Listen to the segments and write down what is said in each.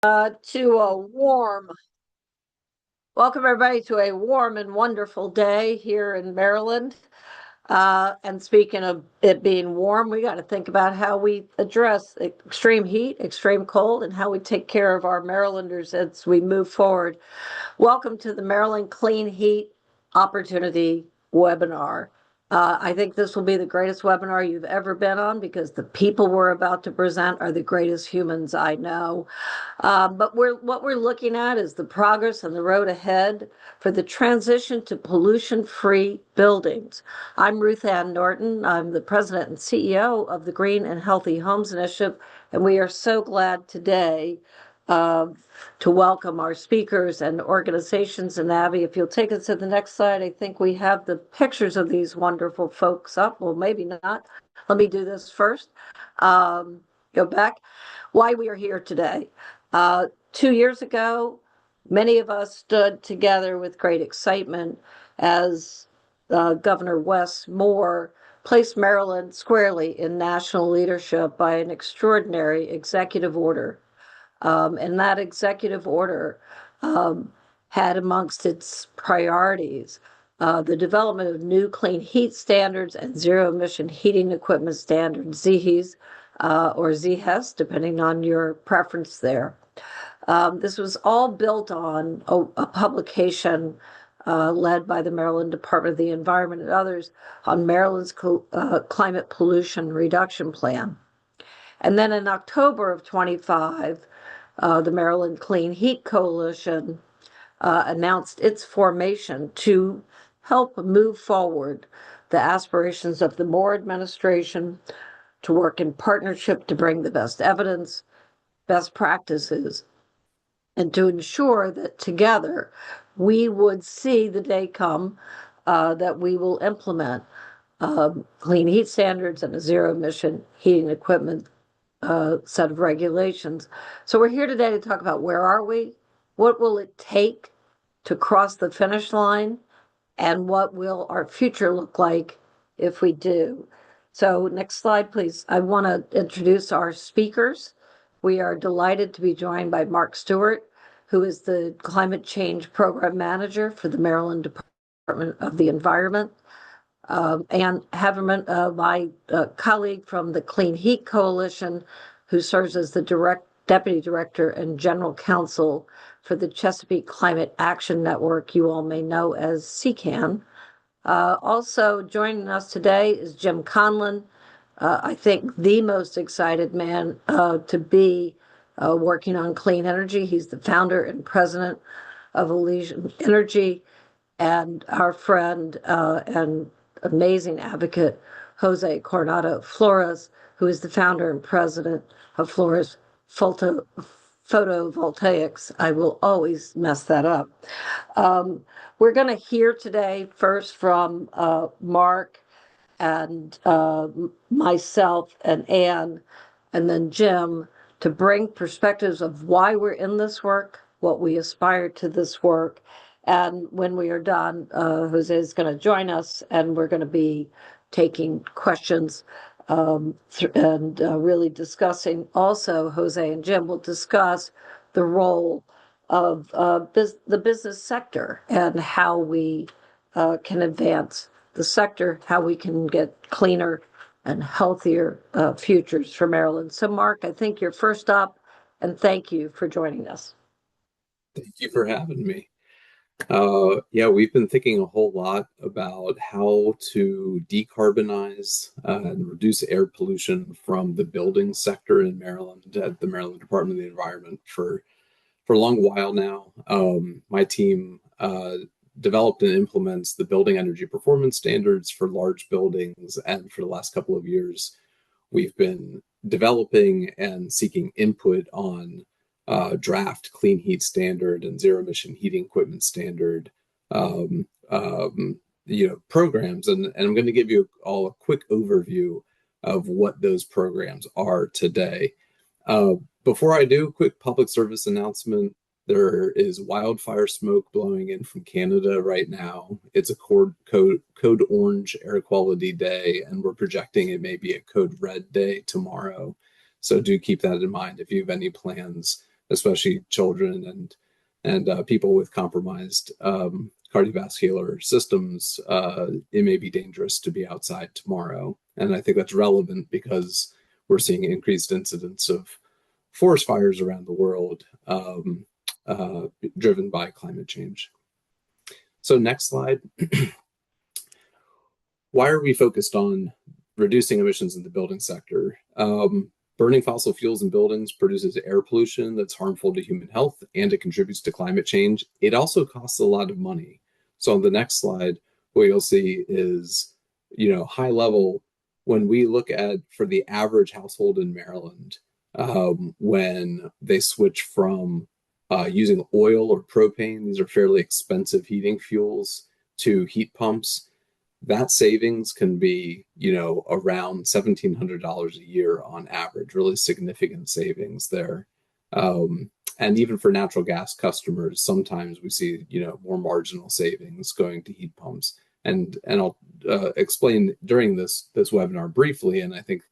to a warm, welcome everybody to a warm and wonderful day here in Maryland. And speaking of it being warm, we got to think about how we address extreme heat, extreme cold, and how we take care of our Marylanders as we move forward. Welcome to the Maryland Clean Heat Opportunity webinar. I think this will be the greatest webinar you've ever been on because the people we're about to present are the greatest humans I know. But what we're looking at is the progress and the road ahead for the transition to pollution-free buildings. I'm Ruth Norton. I'm the president and CEO of the Green and Healthy Homes Initiative, and we are so glad today to welcome our speakers and organizations. And Abby, if you'll take us to the next slide, I think we have the pictures of these wonderful folks up. Well, maybe not. Let me do this first. Go back. Why we are here today. 2 years ago, many of us stood together with great excitement as Governor Wes Moore placed Maryland squarely in national leadership by an extraordinary executive order. And that executive order had amongst its priorities the development of new clean heat standards and zero emission heating equipment standards, ZHES or ZHES, depending on your preference there. This was all built on a publication led by the Maryland Department of the Environment and others on Maryland's climate pollution reduction plan. And then in October of 25, the Maryland Clean Heat Coalition announced its formation to help move forward the aspirations of the Moore administration to work in partnership to bring the best evidence, best practices, and to ensure that together we would see the day come that we will implement clean heat standards and a zero emission heating equipment set of regulations. So we're here today to talk about where are we, what will it take to cross the finish line, and what will our future look like if we do. So next slide, please. I want to introduce our speakers. We are delighted to be joined by Mark Stewart, who is the Climate Change Program Manager for the Maryland Department of the Environment. And Havemann, my colleague from the Clean Heat Coalition, who serves as the Deputy Director and General Counsel for the Chesapeake Climate Action Network, you all may know as CCAN. Also joining us today is Jim Conlon, I think the most excited man to be working on clean energy. He's the founder and president of Elysian Energy, and our friend and amazing advocate, José Coronado-Flores, who is the founder and president of Flores Photovoltaics. I will always mess that up. We're going to hear today first from Mark and myself and Ann, and then Jim, to bring perspectives of why we're in this work, what we aspire to this work. And when we are done, Jose is going to join us, and we're going to be taking questions and really discussing. Also, Jose and Jim will discuss the role of the business sector and how we can advance the sector, how we can get cleaner and healthier futures for Maryland. So, Mark, I think you're first up, and thank you for joining us. Thank you for having me. Yeah, we've been thinking a whole lot about how to decarbonize and reduce air pollution from the building sector in Maryland at the Maryland Department of the Environment for a long while now. My team developed and implements the building energy performance standards for large buildings, and for the last couple of years, we've been developing and seeking input on draft clean heat standard and zero emission heating equipment standard programs, and I'm going to give you all a quick overview of what those programs are today. Before I do, quick public service announcement. There is wildfire smoke blowing in from Canada right now. It's a code orange air quality day, and we're projecting it may be a code red day tomorrow. So do keep that in mind if you have any plans especially children and people with compromised cardiovascular systems, it may be dangerous to be outside tomorrow. And I think that's relevant because we're seeing increased incidence of forest fires around the world, driven by climate change. So next slide. Why are we focused on reducing emissions in the building sector? Burning fossil fuels in buildings produces air pollution that's harmful to human health, and it contributes to climate change. It also costs a lot of money. So on the next slide, what you'll see is, high level, when we look at for the average household in Maryland, when they switch from using oil or propane, these are fairly expensive heating fuels, to heat pumps, that savings can be, around $1,700 a year on average, really significant savings there. And even for natural gas customers, sometimes we see, more marginal savings going to heat pumps. And I'll explain during this webinar briefly, and I think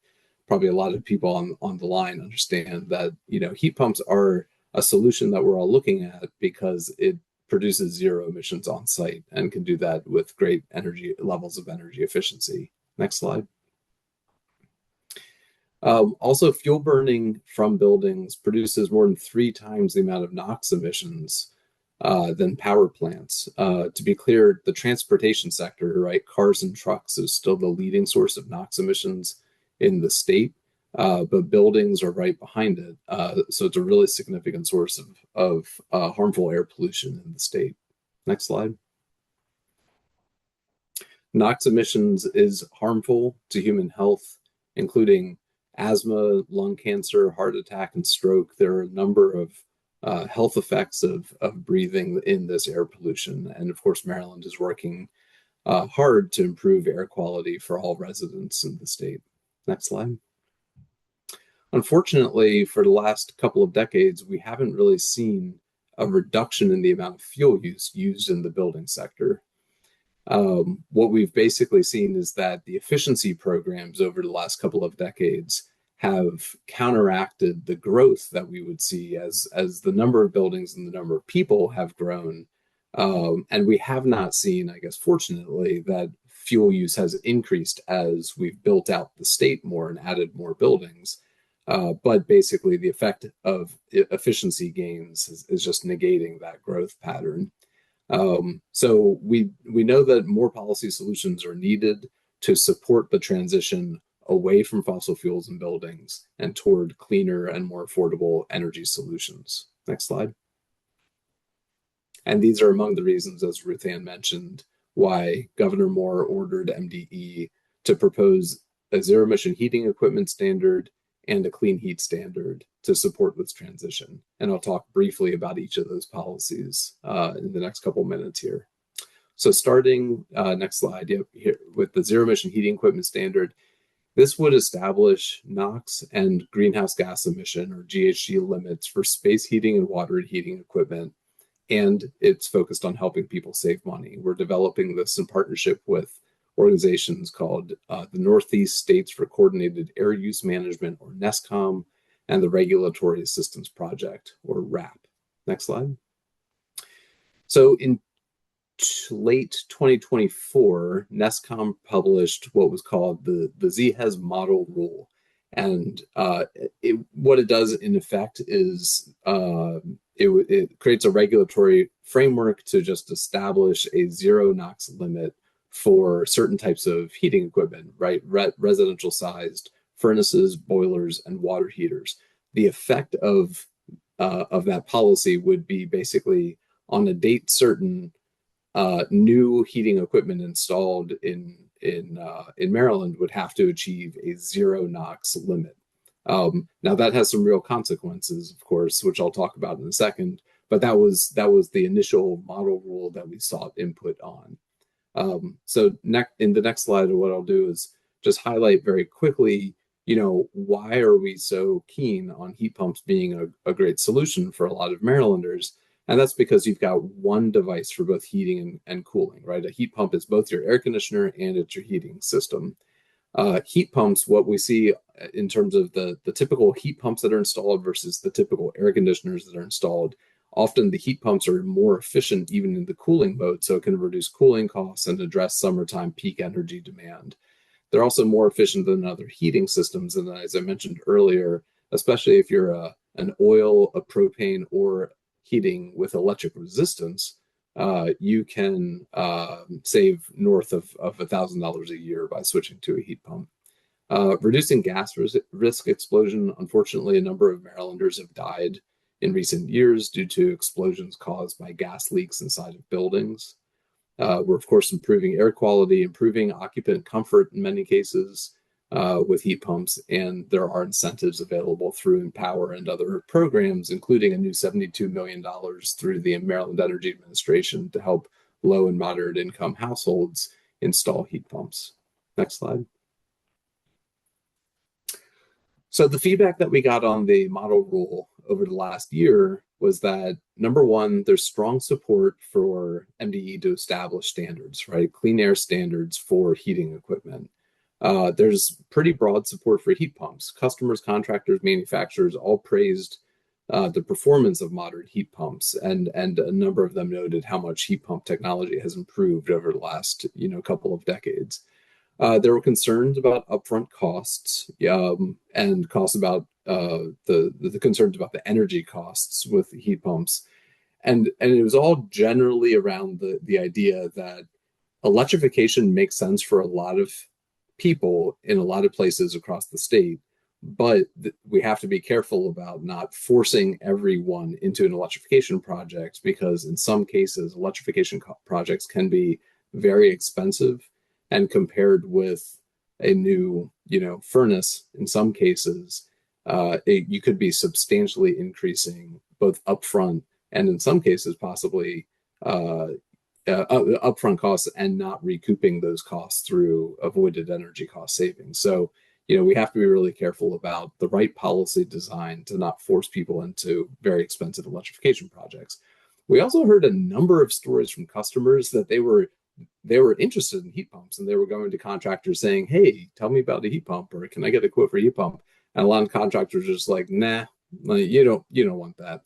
probably a lot of people on the line understand that, heat pumps are a solution that we're all looking at because it produces zero emissions on site and can do that with great energy levels of energy efficiency. Next slide. Also, fuel burning from buildings produces more than 3 times the amount of NOx emissions than power plants. To be clear, the transportation sector, right, cars and trucks, is still the leading source of NOx emissions in the state, but buildings are right behind it. So it's a really significant source of harmful air pollution in the state. Next slide. NOx emissions is harmful to human health, including asthma, lung cancer, heart attack, and stroke. There are a number of health effects of breathing in this air pollution. And of course, Maryland is working hard to improve air quality for all residents in the state. Next slide. Unfortunately, for the last couple of decades, we haven't really seen a reduction in the amount of fuel use used in the building sector. What we've basically seen is that the efficiency programs over the last couple of decades have counteracted the growth that we would see as the number of buildings and the number of people have grown. And we have not seen, I guess, fortunately, that fuel use has increased as we've built out the state more and added more buildings. But basically, the effect of efficiency gains is just negating that growth pattern. So we know that more policy solutions are needed to support the transition away from fossil fuels in buildings and toward cleaner and more affordable energy solutions. Next slide. And these are among the reasons, as Ruth Ann mentioned, why Governor Moore ordered MDE to propose a zero-emission heating equipment standard and a clean heat standard to support this transition. And I'll talk briefly about each of those policies in the next couple minutes here. So starting, next slide, here with the zero-emission heating equipment standard, this would establish NOx and greenhouse gas emission, or GHG, limits for space heating and water heating equipment, and it's focused on helping people save money. We're developing this in partnership with organizations called the Northeast States for Coordinated Air Use Management, or NESCOM, and the Regulatory Assistance Project, or RAP. Next slide. So in late 2024, NESCOM published what was called the ZHES Model Rule. And what it does in effect is it creates a regulatory framework to just establish a zero NOx limit for certain types of heating equipment, right? Residential sized furnaces, boilers, and water heaters. The effect of that policy would be basically on a date certain, new heating equipment installed in Maryland would have to achieve a zero NOx limit. Now that has some real consequences, of course, which I'll talk about in a second. But that was the initial model rule that we sought input on. So in the next slide, what I'll do is just highlight very quickly, why are we so keen on heat pumps being a great solution for a lot of Marylanders? And that's because you've got one device for both heating and cooling, right? A heat pump is both your air conditioner and it's your heating system. Heat pumps, what we see in terms of the typical heat pumps that are installed versus the typical air conditioners that are installed, often the heat pumps are more efficient even in the cooling mode, so it can reduce cooling costs and address summertime peak energy demand. They're also more efficient than other heating systems, and as I mentioned earlier, especially if you're an oil, a propane, or heating with electric resistance, you can save north of $1,000 a year by switching to a heat pump. Reducing gas risk explosion. Unfortunately, a number of Marylanders have died in recent years due to explosions caused by gas leaks inside of buildings. We're, of course, improving air quality, improving occupant comfort in many cases with heat pumps, and there are incentives available through Empower and other programs, including a new $72 million through the Maryland Energy Administration to help low and moderate income households install heat pumps. Next slide. So the feedback that we got on the model rule over the last year was that, number one, there's strong support for MDE to establish standards, right? Clean air standards for heating equipment. There's pretty broad support for heat pumps. Customers, contractors, manufacturers all praised the performance of modern heat pumps, and a number of them noted how much heat pump technology has improved over the last couple of decades. There were concerns about upfront costs and costs about the concerns about the energy costs with heat pumps, and it was all generally around the idea that electrification makes sense for a lot of people in a lot of places across the state, but we have to be careful about not forcing everyone into an electrification project, because in some cases electrification projects can be very expensive, and compared with a new furnace in some cases you could be substantially increasing both upfront and in some cases possibly upfront costs and not recouping those costs through avoided energy cost savings. So, we have to be really careful about the right policy design to not force people into very expensive electrification projects. We also heard a number of stories from customers that they were interested in heat pumps, and they were going to contractors saying, "Hey, tell me about the heat pump," or "Can I get a quote for a heat pump?" And a lot of contractors are just like, "Nah, you don't want that."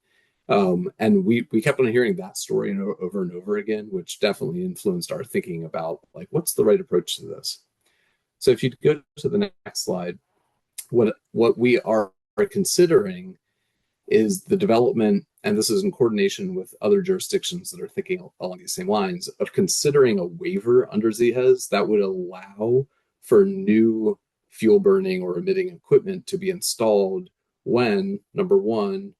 And we kept on hearing that story over and over again, which definitely influenced our thinking about what's the right approach to this. So if you go to the next slide, what we are considering is the development, and this is in coordination with other jurisdictions that are thinking along these same lines, of considering a waiver under ZHES that would allow for new fuel burning or emitting equipment to be installed when, number one,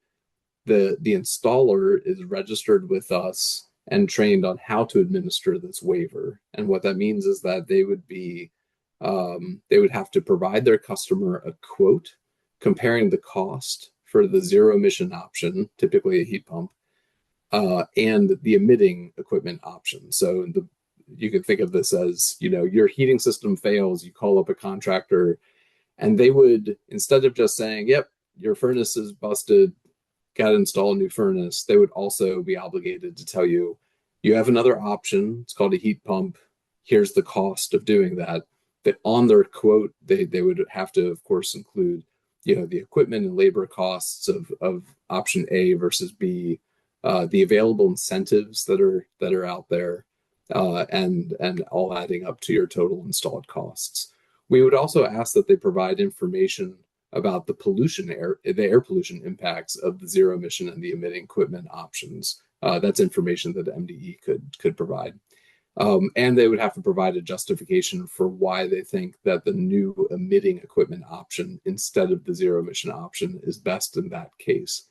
the installer is registered with us and trained on how to administer this waiver. And what that means is that they would have to provide their customer a quote comparing the cost for the zero emission option, typically a heat pump, and the emitting equipment option. So you can think of this as, your heating system fails, you call up a contractor, and they would, instead of just saying, "Yep, your furnace is busted, got to install a new furnace," they would also be obligated to tell you, "You have another option, it's called a heat pump, here's the cost of doing that." That on their quote, they would have to, of course, include the equipment and labor costs of option A versus B, the available incentives that are out there, and all adding up to your total installed costs. We would also ask that they provide information about the air pollution impacts of the zero emission and the emitting equipment options. That's information that the MDE could provide. And they would have to provide a justification for why they think that the new emitting equipment option instead of the zero emission option is best in that case.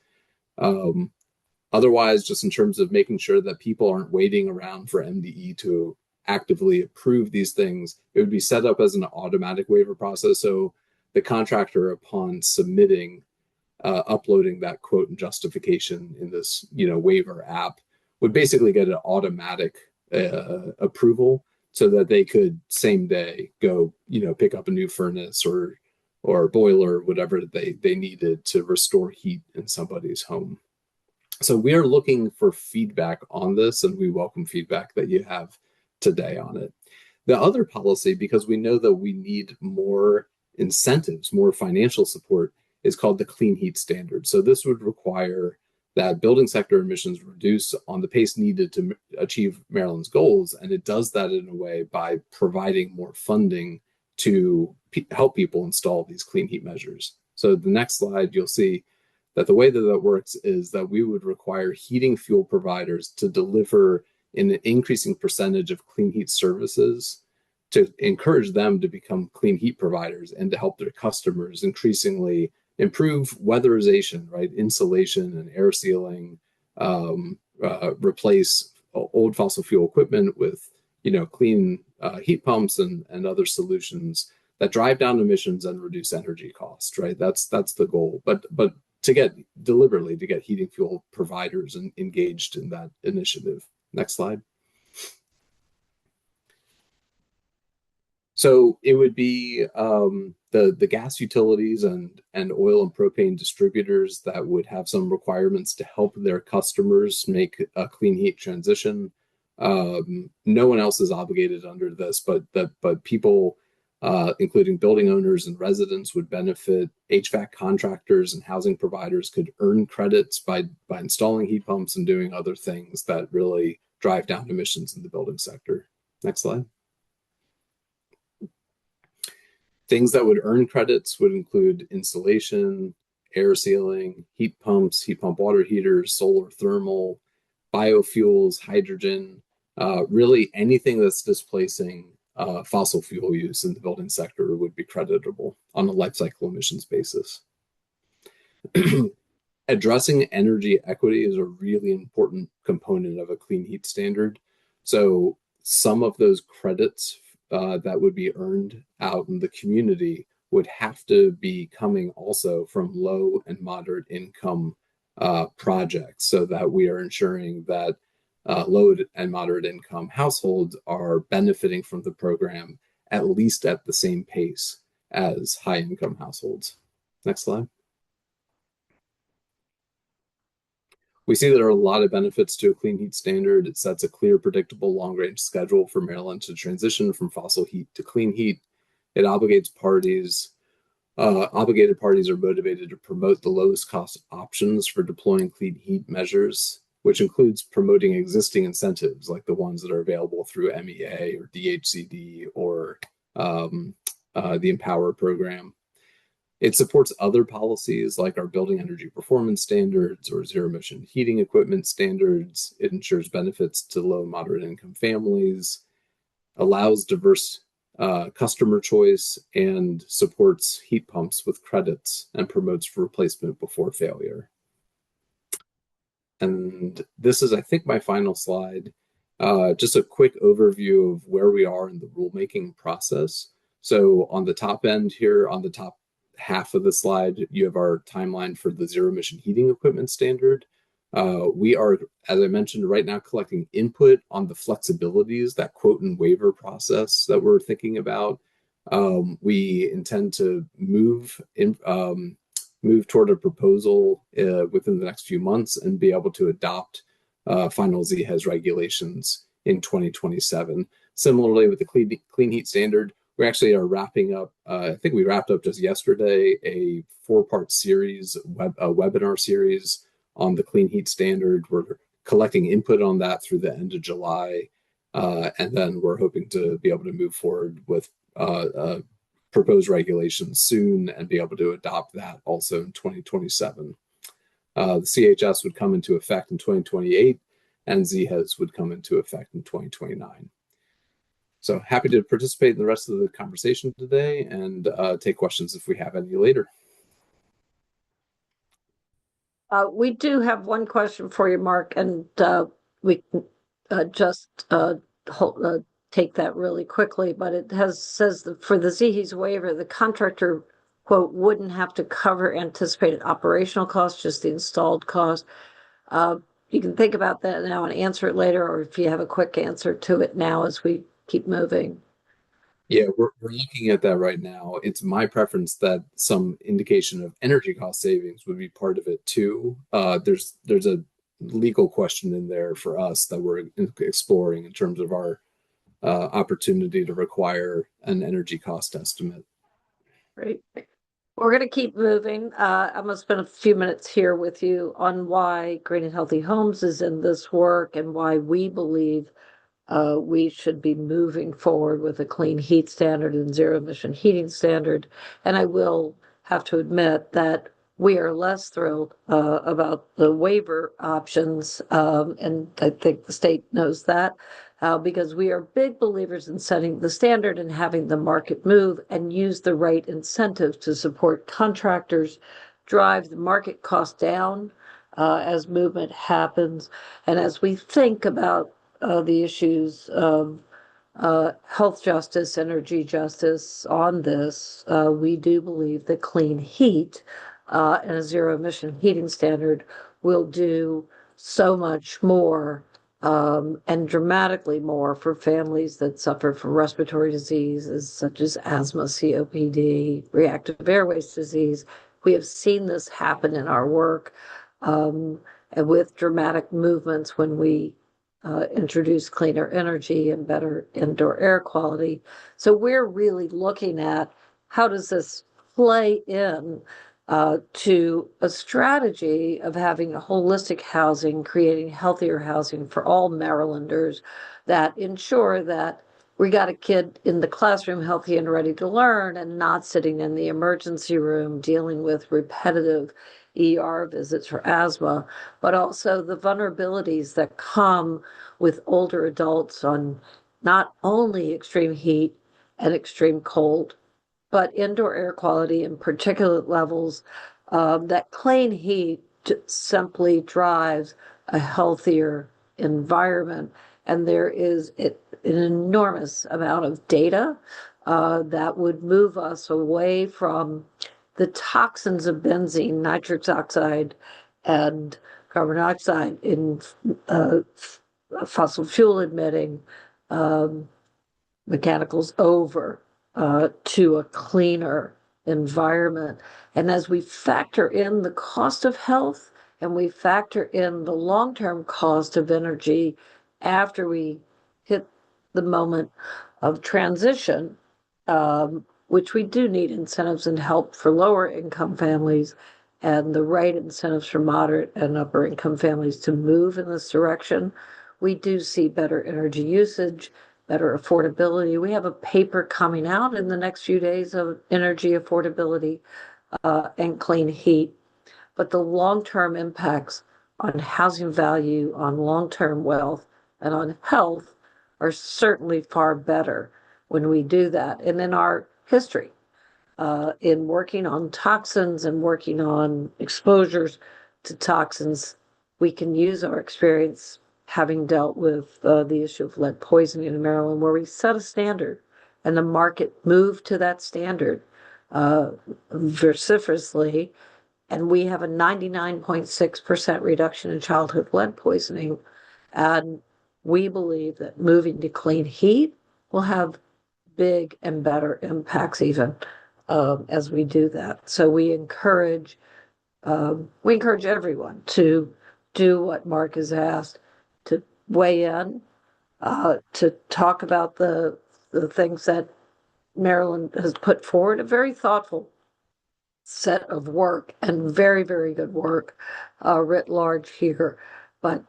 Otherwise, just in terms of making sure that people aren't waiting around for MDE to actively approve these things, it would be set up as an automatic waiver process. So the contractor, upon submitting, uploading that quote and justification in this waiver app, would basically get an automatic approval, so that they could same day go pick up a new furnace or boiler, whatever they needed to restore heat in somebody's home. So we are looking for feedback on this, and we welcome feedback that you have today on it. The other policy, because we know that we need more incentives, more financial support, is called the Clean Heat Standard. So this would require that building sector emissions reduce on the pace needed to achieve Maryland's goals. And it does that in a way by providing more funding to help people install these clean heat measures. So the next slide, you'll see that the way that that works is that we would require heating fuel providers to deliver an increasing percentage of clean heat services to encourage them to become clean heat providers and to help their customers increasingly improve weatherization, right? Insulation and air sealing, replace old fossil fuel equipment with, clean heat pumps and other solutions that drive down emissions and reduce energy costs, right? That's the goal. But to get heating fuel providers engaged in that initiative. Next slide. So it would be the gas utilities and oil and propane distributors that would have some requirements to help their customers make a clean heat transition. No one else is obligated under this, but people, including building owners and residents, would benefit. HVAC contractors and housing providers could earn credits by installing heat pumps and doing other things that really drive down emissions in the building sector. Next slide. Things that would earn credits would include insulation, air sealing, heat pumps, heat pump water heaters, solar thermal, biofuels, hydrogen, really anything that's displacing fossil fuel use in the building sector would be creditable on a life cycle emissions basis. Addressing energy equity is a really important component of a clean heat standard. So some of those credits that would be earned out in the community would have to be coming also from low and moderate income projects, so that we are ensuring that low and moderate income households are benefiting from the program at least at the same pace as high income households. Next slide. We see there are a lot of benefits to a clean heat standard. It sets a clear, predictable, long-range schedule for Maryland to transition from fossil heat to clean heat. It obligates parties. Obligated parties are motivated to promote the lowest cost options for deploying clean heat measures, which includes promoting existing incentives like the ones that are available through MEA or DHCD or the Empower program. It supports other policies like our building energy performance standards or zero emission heating equipment standards. It ensures benefits to low and moderate income families, allows diverse customer choice, and supports heat pumps with credits and promotes replacement before failure. And this is, I think, my final slide. Just a quick overview of where we are in the rulemaking process. So on the top end here, on the top half of the slide, you have our timeline for the zero emission heating equipment standard. We are, as I mentioned, right now collecting input on the flexibilities, that quote and waiver process that we're thinking about. We intend to move toward a proposal within the next few months and be able to adopt final ZHES regulations in 2027. Similarly, with the clean heat standard, we actually are wrapping up, I think we wrapped up just yesterday, a 4-part series, a webinar series on the clean heat standard. We're collecting input on that through the end of July. And then we're hoping to be able to move forward with proposed regulations soon and be able to adopt that also in 2027. The CHS would come into effect in 2028 and ZHES would come into effect in 2029. So happy to participate in the rest of the conversation today and take questions if we have any later. We do have one question for you, Mark, and we can just take that really quickly. But it says that for the ZHES waiver, the contractor, quote, wouldn't have to cover anticipated operational costs, just the installed cost. You can think about that now and answer it later, or if you have a quick answer to it now as we keep moving. Yeah, we're looking at that right now. It's my preference that some indication of energy cost savings would be part of it too. There's a legal question in there for us that we're exploring in terms of our opportunity to require an energy cost estimate. Right. We're going to keep moving. I'm going to spend a few minutes here with you on why Green and Healthy Homes is in this work and why we believe we should be moving forward with a clean heat standard and zero emission heating standard. And I will have to admit that we are less thrilled about the waiver options. And I think the state knows that because we are big believers in setting the standard and having the market move and use the right incentives to support contractors, drive the market cost down as movement happens. And as we think about the issues of health justice, energy justice on this, we do believe that clean heat and a zero emission heating standard will do so much more and dramatically more for families that suffer from respiratory diseases such as asthma, COPD, reactive airways disease. We have seen this happen in our work and with dramatic movements when we introduce cleaner energy and better indoor air quality. So we're really looking at how does this play in to a strategy of having a holistic housing, creating healthier housing for all Marylanders that ensure that we got a kid in the classroom healthy and ready to learn and not sitting in the emergency room dealing with repetitive ER visits for asthma, but also the vulnerabilities that come with older adults on not only extreme heat and extreme cold, but indoor air quality and particulate levels. That clean heat simply drives a healthier environment. And there is an enormous amount of data that would move us away from the toxins of benzene, nitrous oxide, and carbon dioxide in fossil fuel emitting mechanicals over to a cleaner environment. And as we factor in the cost of health and we factor in the long-term cost of energy after we hit the moment of transition, which we do need incentives and help for lower income families and the right incentives for moderate and upper income families to move in this direction, we do see better energy usage, better affordability. We have a paper coming out in the next few days of energy affordability and clean heat. But the long-term impacts on housing value, on long-term wealth, and on health are certainly far better when we do that. And in our history, in working on toxins and working on exposures to toxins, we can use our experience having dealt with the issue of lead poisoning in Maryland, where we set a standard and the market moved to that standard vociferously. And we have a 99.6% reduction in childhood lead poisoning. And we believe that moving to clean heat will have big and better impacts even as we do that. So we encourage everyone to do what Mark has asked, to weigh in, to talk about the things that Maryland has put forward, a very thoughtful set of work and very, very good work writ large here. But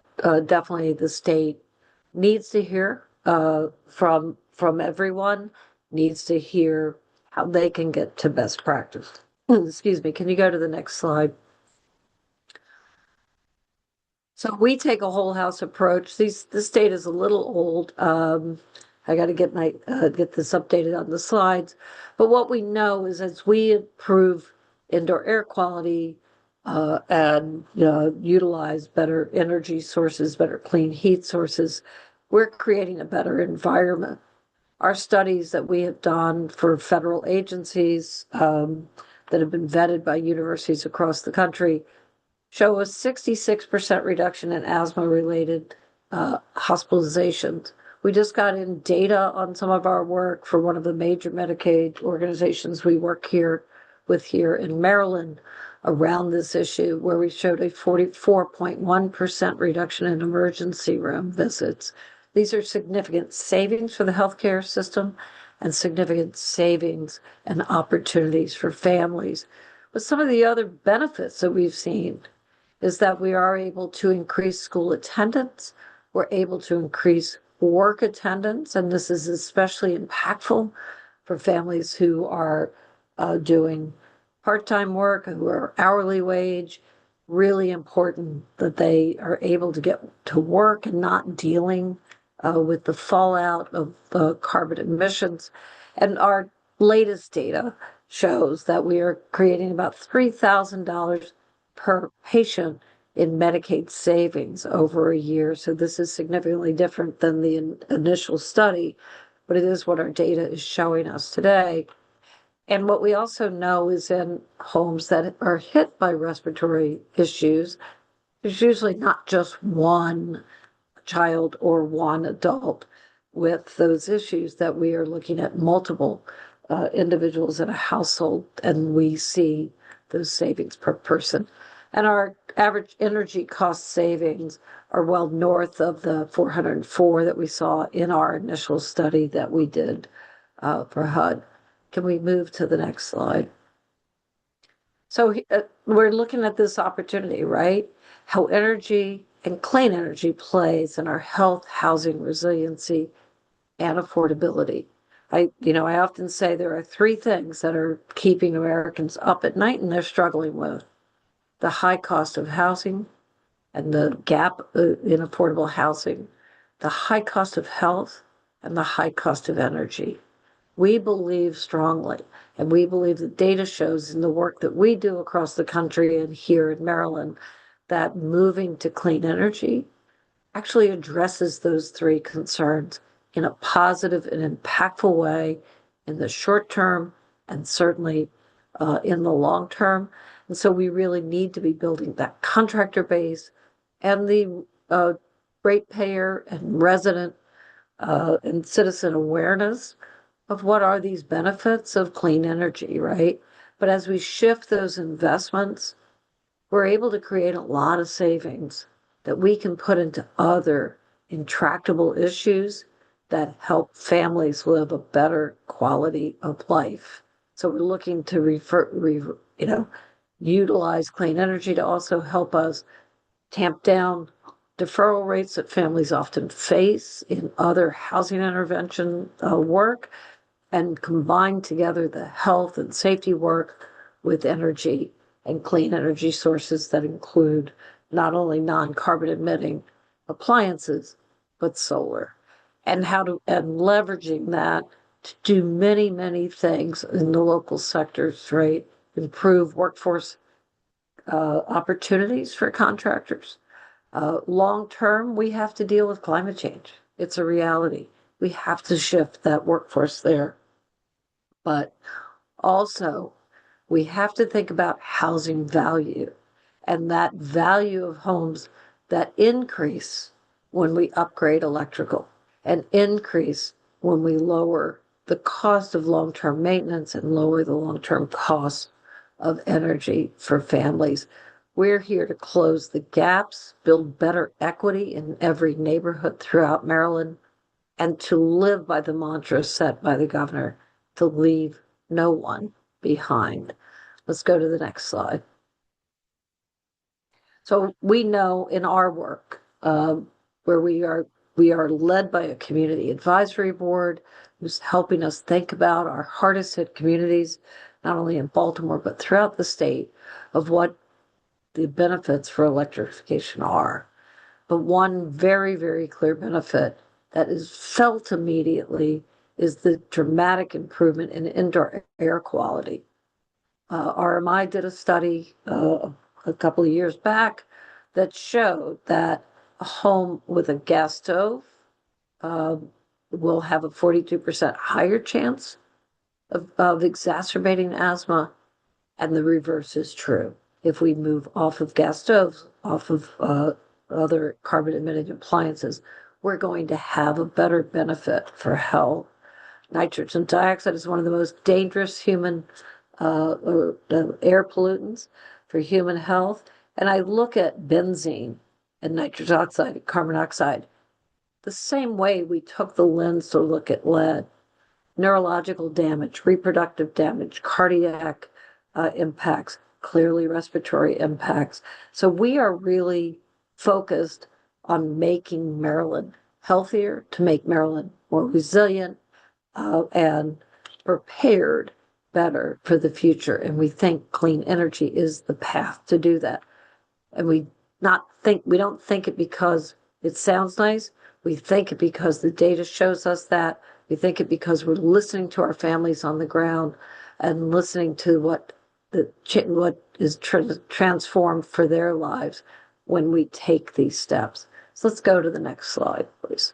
definitely the state needs to hear from everyone, needs to hear how they can get to best practice. Excuse me, can you go to the next slide? So we take a whole house approach. This state is a little old. I got to get get this updated on the slides. But what we know is as we improve indoor air quality and utilize better energy sources, better clean heat sources, we're creating a better environment. Our studies that we have done for federal agencies that have been vetted by universities across the country show a 66% reduction in asthma-related hospitalizations. We just got in data on some of our work for one of the major Medicaid organizations we work with here in Maryland around this issue, where we showed a 44.1% reduction in emergency room visits These are significant savings for the healthcare system and significant savings and opportunities for families. But some of the other benefits that we've seen is that we are able to increase school attendance, we're able to increase work attendance, and this is especially impactful for families who are doing part-time work, who are hourly wage. Really important that they are able to get to work and not dealing with the fallout of carbon emissions. And our latest data shows that we are creating about $3,000 per patient in Medicaid savings over a year. So this is significantly different than the initial study, but it is what our data is showing us today. And what we also know is in homes that are hit by respiratory issues, there's usually not just one child or one adult with those issues, that we are looking at multiple individuals in a household, and we see those savings per person. And our average energy cost savings are well north of the 404 that we saw in our initial study that we did for HUD. Can we move to the next slide? So we're looking at this opportunity, right? How energy and clean energy plays in our health, housing, resiliency, and affordability. I often say there are three things that are keeping Americans up at night and they're struggling with: the high cost of housing and the gap in affordable housing, the high cost of health, and the high cost of energy. We believe strongly, and we believe the data shows in the work that we do across the country and here in Maryland, that moving to clean energy actually addresses those three concerns in a positive and impactful way in the short term and certainly in the long term. And so we really need to be building that contractor base and the ratepayer and resident and citizen awareness of what are these benefits of clean energy, right? But as we shift those investments, we're able to create a lot of savings that we can put into other intractable issues that help families live a better quality of life. So we're looking to utilize clean energy to also help us tamp down deferral rates that families often face in other housing intervention work, and combine together the health and safety work with energy and clean energy sources that include not only non-carbon emitting appliances, but solar. And leveraging that to do many, many things in the local sectors, right? Improve workforce opportunities for contractors. Long term, we have to deal with climate change. It's a reality. We have to shift that workforce there. But also, we have to think about housing value and that value of homes that increase when we upgrade electrical and increase when we lower the cost of long-term maintenance and lower the long-term cost of energy for families. We're here to close the gaps, build better equity in every neighborhood throughout Maryland, and to live by the mantra set by the governor to leave no one behind. Let's go to the next slide. So we know in our work where we are led by a community advisory board who's helping us think about our hardest hit communities, not only in Baltimore, but throughout the state, of what the benefits for electrification are. But one very, very clear benefit that is felt immediately is the dramatic improvement in indoor air quality. RMI did a study a couple of years back that showed that a home with a gas stove will have a 42% higher chance of exacerbating asthma, and the reverse is true. If we move off of gas stoves, off of other carbon emitting appliances, we're going to have a better benefit for health. Nitrogen dioxide is one of the most dangerous human air pollutants for human health. And I look at benzene and nitrous oxide, carbon monoxide. the same way we took the lens to look at lead, neurological damage, reproductive damage, cardiac impacts, clearly respiratory impacts. So we are really focused on making Maryland healthier, to make Maryland more resilient and prepared better for the future. And we think clean energy is the path to do that. And we don't think it because it sounds nice. We think it because the data shows us that. We think it because we're listening to our families on the ground and listening to what is transformed for their lives when we take these steps. So let's go to the next slide, please.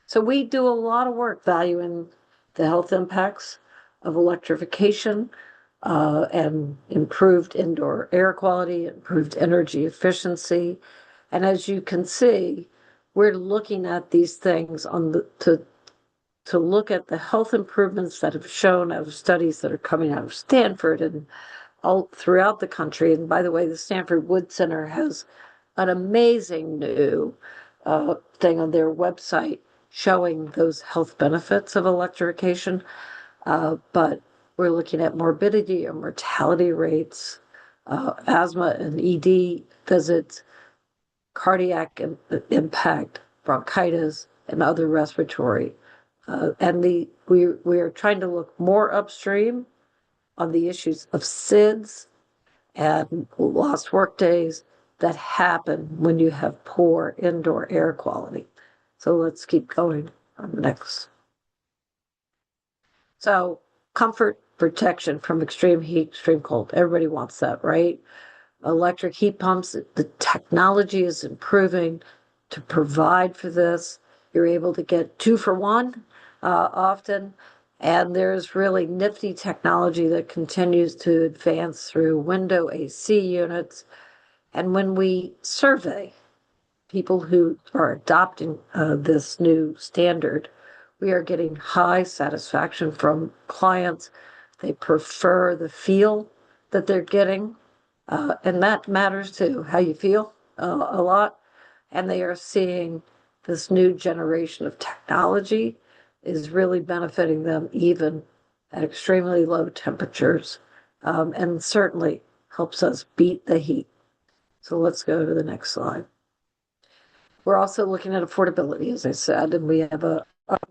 So we do a lot of work valuing the health impacts of electrification and improved indoor air quality, improved energy efficiency. And as you can see, we're looking at these things to look at the health improvements that have shown out of studies that are coming out of Stanford and all throughout the country. And by the way, the Stanford Wood Center has an amazing new thing on their website showing those health benefits of electrification. But we're looking at morbidity and mortality rates, asthma and ED visits, cardiac impact, bronchitis, and other respiratory. We are trying to look more upstream on the issues of SIDS and lost work days that happen when you have poor indoor air quality. So let's keep going on the next. So comfort, protection from extreme heat, extreme cold. Everybody wants that, right? Electric heat pumps, the technology is improving to provide for this. You're able to get 2 for 1 often. And there's really nifty technology that continues to advance through window AC units. And when we survey people who are adopting this new standard, we are getting high satisfaction from clients. They prefer the feel that they're getting, and that matters too, how you feel a lot. And they are seeing this new generation of technology is really benefiting them even at extremely low temperatures, and certainly helps us beat the heat. So let's go to the next slide. We're also looking at affordability, as I said, and we have a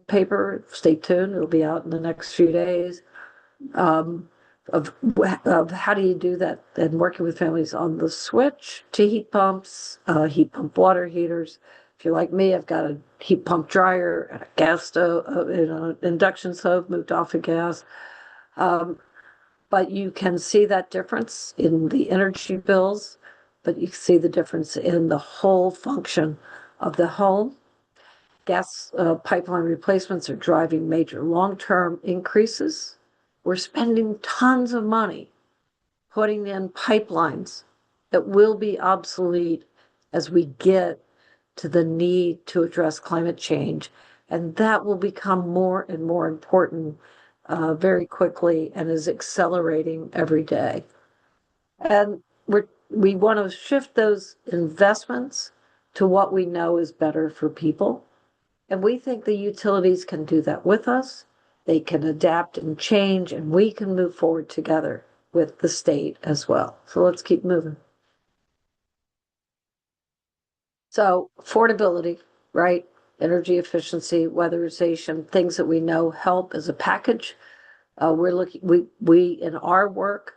paper, stay tuned, it'll be out in the next few days, of how do you do that, and working with families on the switch to heat pumps, heat pump water heaters. If you're like me, I've got a heat pump dryer and a gas stove, an induction stove, moved off of gas. But you can see that difference in the energy bills, but you see the difference in the whole function of the home. Gas pipeline replacements are driving major long-term increases. We're spending tons of money putting in pipelines that will be obsolete as we get to the need to address climate change. And that will become more and more important very quickly and is accelerating every day. And we want to shift those investments to what we know is better for people. And we think the utilities can do that with us. They can adapt and change, and we can move forward together with the state as well. So let's keep moving. So affordability, right? Energy efficiency, weatherization, things that we know help as a package. We in our work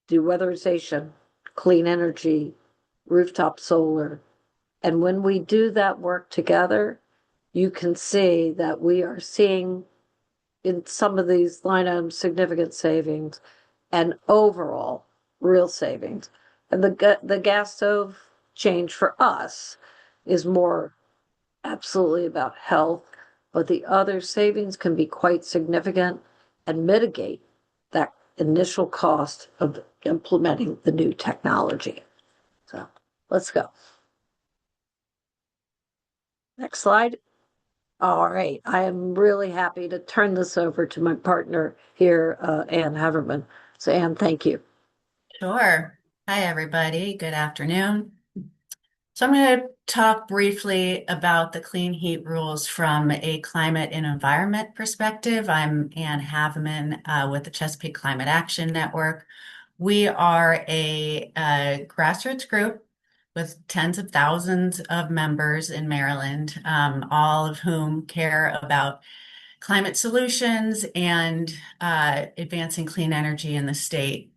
do weatherization, clean energy, rooftop solar. And when we do that work together, you can see that we are seeing in some of these line items significant savings and overall real savings. And the gas stove change for us is more absolutely about health, but the other savings can be quite significant and mitigate that initial cost of implementing the new technology. So let's go. Next slide. All right. I am really happy to turn this over to my partner here, Ann Havemann. So Ann, thank you. Sure. Hi, everybody. Good afternoon. So I'm going to talk briefly about the clean heat rules from a climate and environment perspective. I'm Ann Havemann with the Chesapeake Climate Action Network. We are a grassroots group with tens of thousands of members in Maryland, all of whom care about climate solutions and advancing clean energy in the state.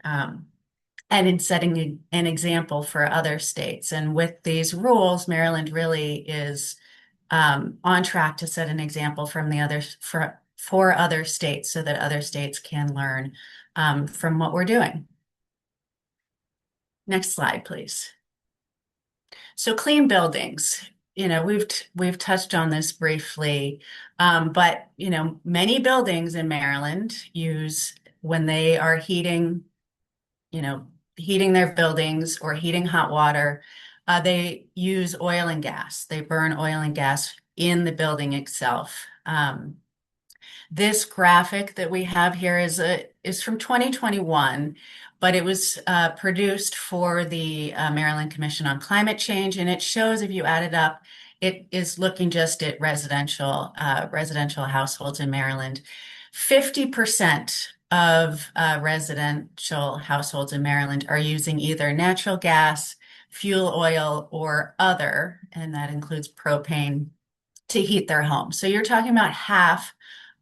And in setting an example for other states. And with these rules, Maryland really is on track to set an example from the others for other states so that other states can learn from what we're doing. Next slide, please. So clean buildings. We've touched on this briefly, but many buildings in Maryland use when they are you know, heating their buildings or heating hot water, they use oil and gas. They burn oil and gas in the building itself. This graphic that we have here is from 2021, but it was produced for the Maryland Commission on Climate Change, and it shows if you add it up, it is looking just at residential households in Maryland. 50% of residential households in Maryland are using either natural gas, fuel oil, or other, and that includes propane to heat their home. So you're talking about half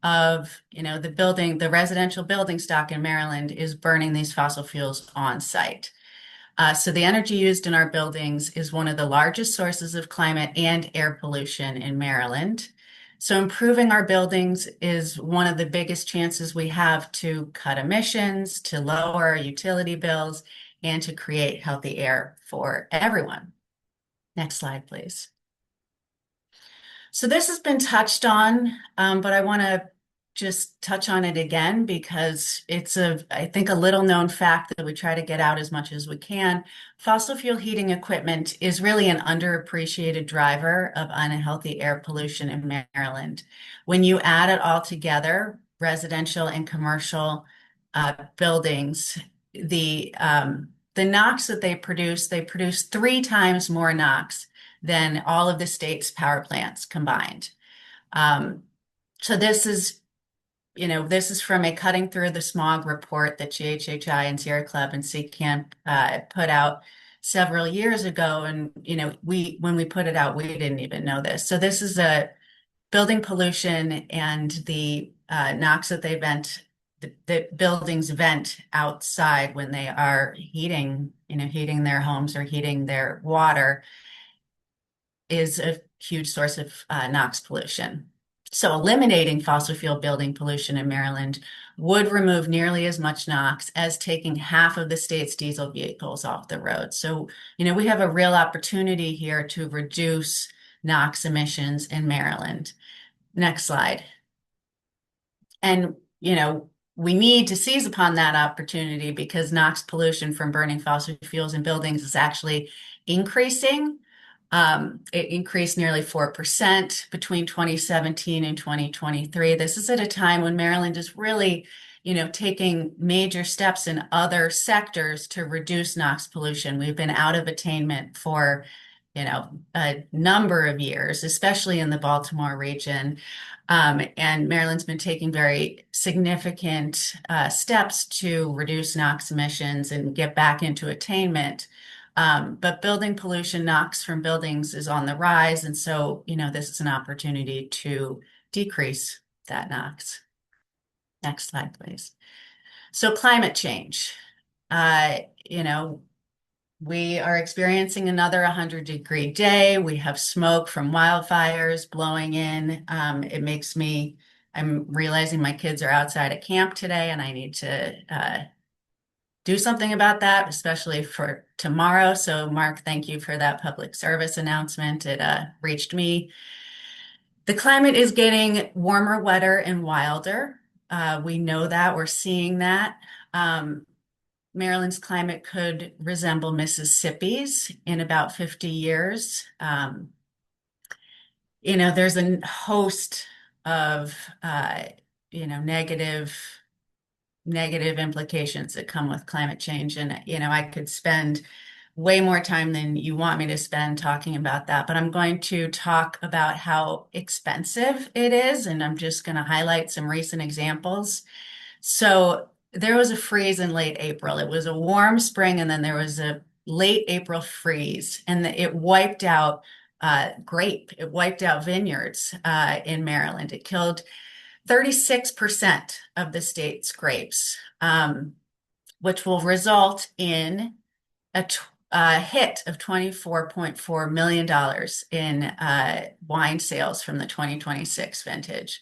of, the residential building stock in Maryland is burning these fossil fuels on site. So the energy used in our buildings is one of the largest sources of climate and air pollution in Maryland. So improving our buildings is one of the biggest chances we have to cut emissions, to lower our utility bills, and to create healthy air for everyone. Next slide, please. So this has been touched on, but I want to just touch on it again because it's I think, a little known fact that we try to get out as much as we can. Fossil fuel heating equipment is really an underappreciated driver of unhealthy air pollution in Maryland. When you add it all together, residential and commercial buildings, the NOx that they produce 3 times more NOx than all of the state's power plants combined. So this is from a Cutting Through the Smog report that GHHI and Sierra Club and CCAN put out several years ago. And, when we put it out, we didn't even know this. So this is a building pollution and the NOx that the buildings vent outside when they are heating their homes or heating their water is a huge source of NOx pollution. So eliminating fossil fuel building pollution in Maryland would remove nearly as much NOx as taking half of the state's diesel vehicles off the road. So, we have a real opportunity here to reduce NOx emissions in Maryland. Next slide. And, we need to seize upon that opportunity because NOx pollution from burning fossil fuels in buildings is actually increasing. It increased nearly 4% between 2017 and 2023. This is at a time when Maryland is really, taking major steps in other sectors to reduce NOx pollution. We've been out of attainment for, a number of years, especially in the Baltimore region. And Maryland's been taking very significant steps to reduce NOx emissions and get back into attainment. But building pollution, NOx from buildings is on the rise. And so, this is an opportunity to decrease that NOx. Next slide, please. So climate change, we are experiencing another 100-degree day. We have smoke from wildfires blowing in. I'm realizing my kids are outside at camp today and I need to do something about that, especially for tomorrow. So Mark, thank you for that public service announcement. It reached me. The climate is getting warmer, wetter, and wilder. We know that. We're seeing that. Maryland's climate could resemble Mississippi's in about 50 years. There's a host of, negative implications that come with climate change. And, I could spend way more time than you want me to spend talking about that, but I'm going to talk about how expensive it is, and I'm just going to highlight some recent examples. So there was a freeze in late April. It was a warm spring, and then there was a late April freeze, and it wiped out it wiped out vineyards in Maryland. It killed 36% of the state's grapes, which will result in a hit of $24.4 million in wine sales from the 2026 vintage.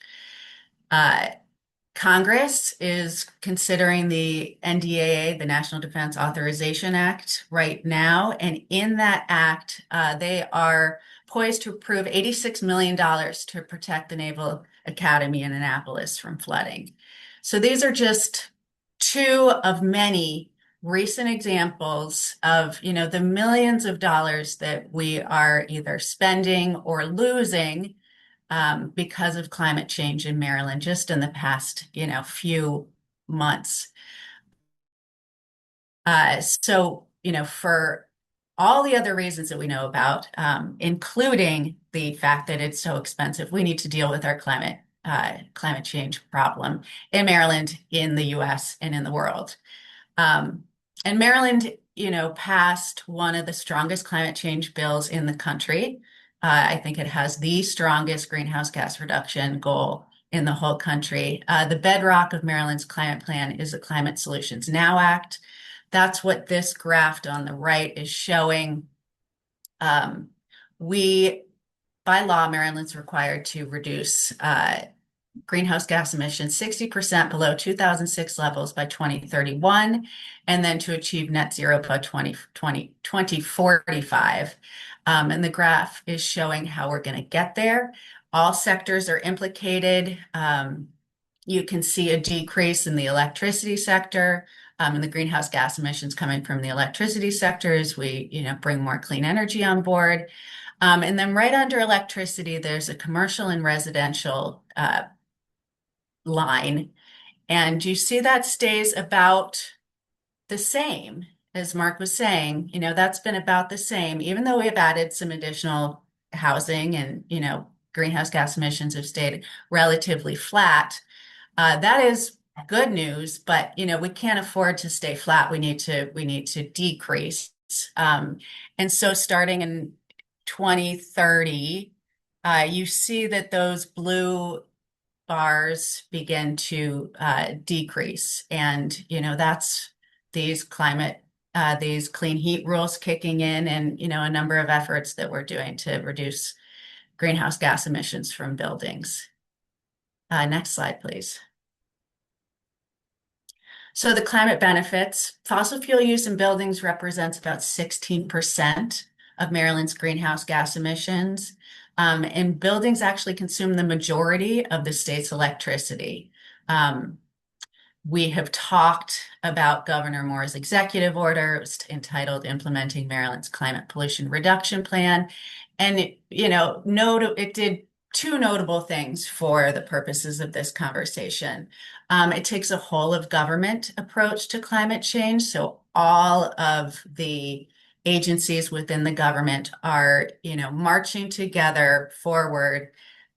Congress is considering the NDAA, the National Defense Authorization Act, right now. And in that act, they are poised to approve $86 million to protect the Naval Academy in Annapolis from flooding. So these are just two of many recent examples of, the millions of dollars that we are either spending or losing because of climate change in Maryland just in the past, few months. For all the other reasons that we know about, including the fact that it's so expensive, we need to deal with our climate change problem in Maryland, in the US, and in the world. And Maryland, passed one of the strongest climate change bills in the country. I think it has the strongest greenhouse gas reduction goal in the whole country. The bedrock of Maryland's climate plan is the Climate Solutions Now Act. That's what this graph on the right is showing. By law, Maryland's required to reduce greenhouse gas emissions 60% below 2006 levels by 2031, and then to achieve net zero by 2045. And the graph is showing how we're going to get there. All sectors are implicated. You can see a decrease in the electricity sector, and the greenhouse gas emissions coming from the electricity sector as we, bring more clean energy on board. And then right under electricity, there's a commercial and residential line. And you see that stays about the same, as Mark was saying, that's been about the same, even though we've added some additional housing and, greenhouse gas emissions have stayed relatively flat. That is good news, but, we can't afford to stay flat. We need to decrease. And so starting in 2030, you see that those blue bars begin to decrease. And, that's these clean heat rules kicking in and, a number of efforts that we're doing to reduce greenhouse gas emissions from buildings. Next slide, please. So the climate benefits, fossil fuel use in buildings represents about 16% of Maryland's greenhouse gas emissions. And buildings actually consume the majority of the state's electricity. We have talked about Governor Moore's executive order entitled Implementing Maryland's Climate Pollution Reduction Plan. And it did two notable things for the purposes of this conversation. It takes a whole of government approach to climate change. So all of the agencies within the government are, marching together forward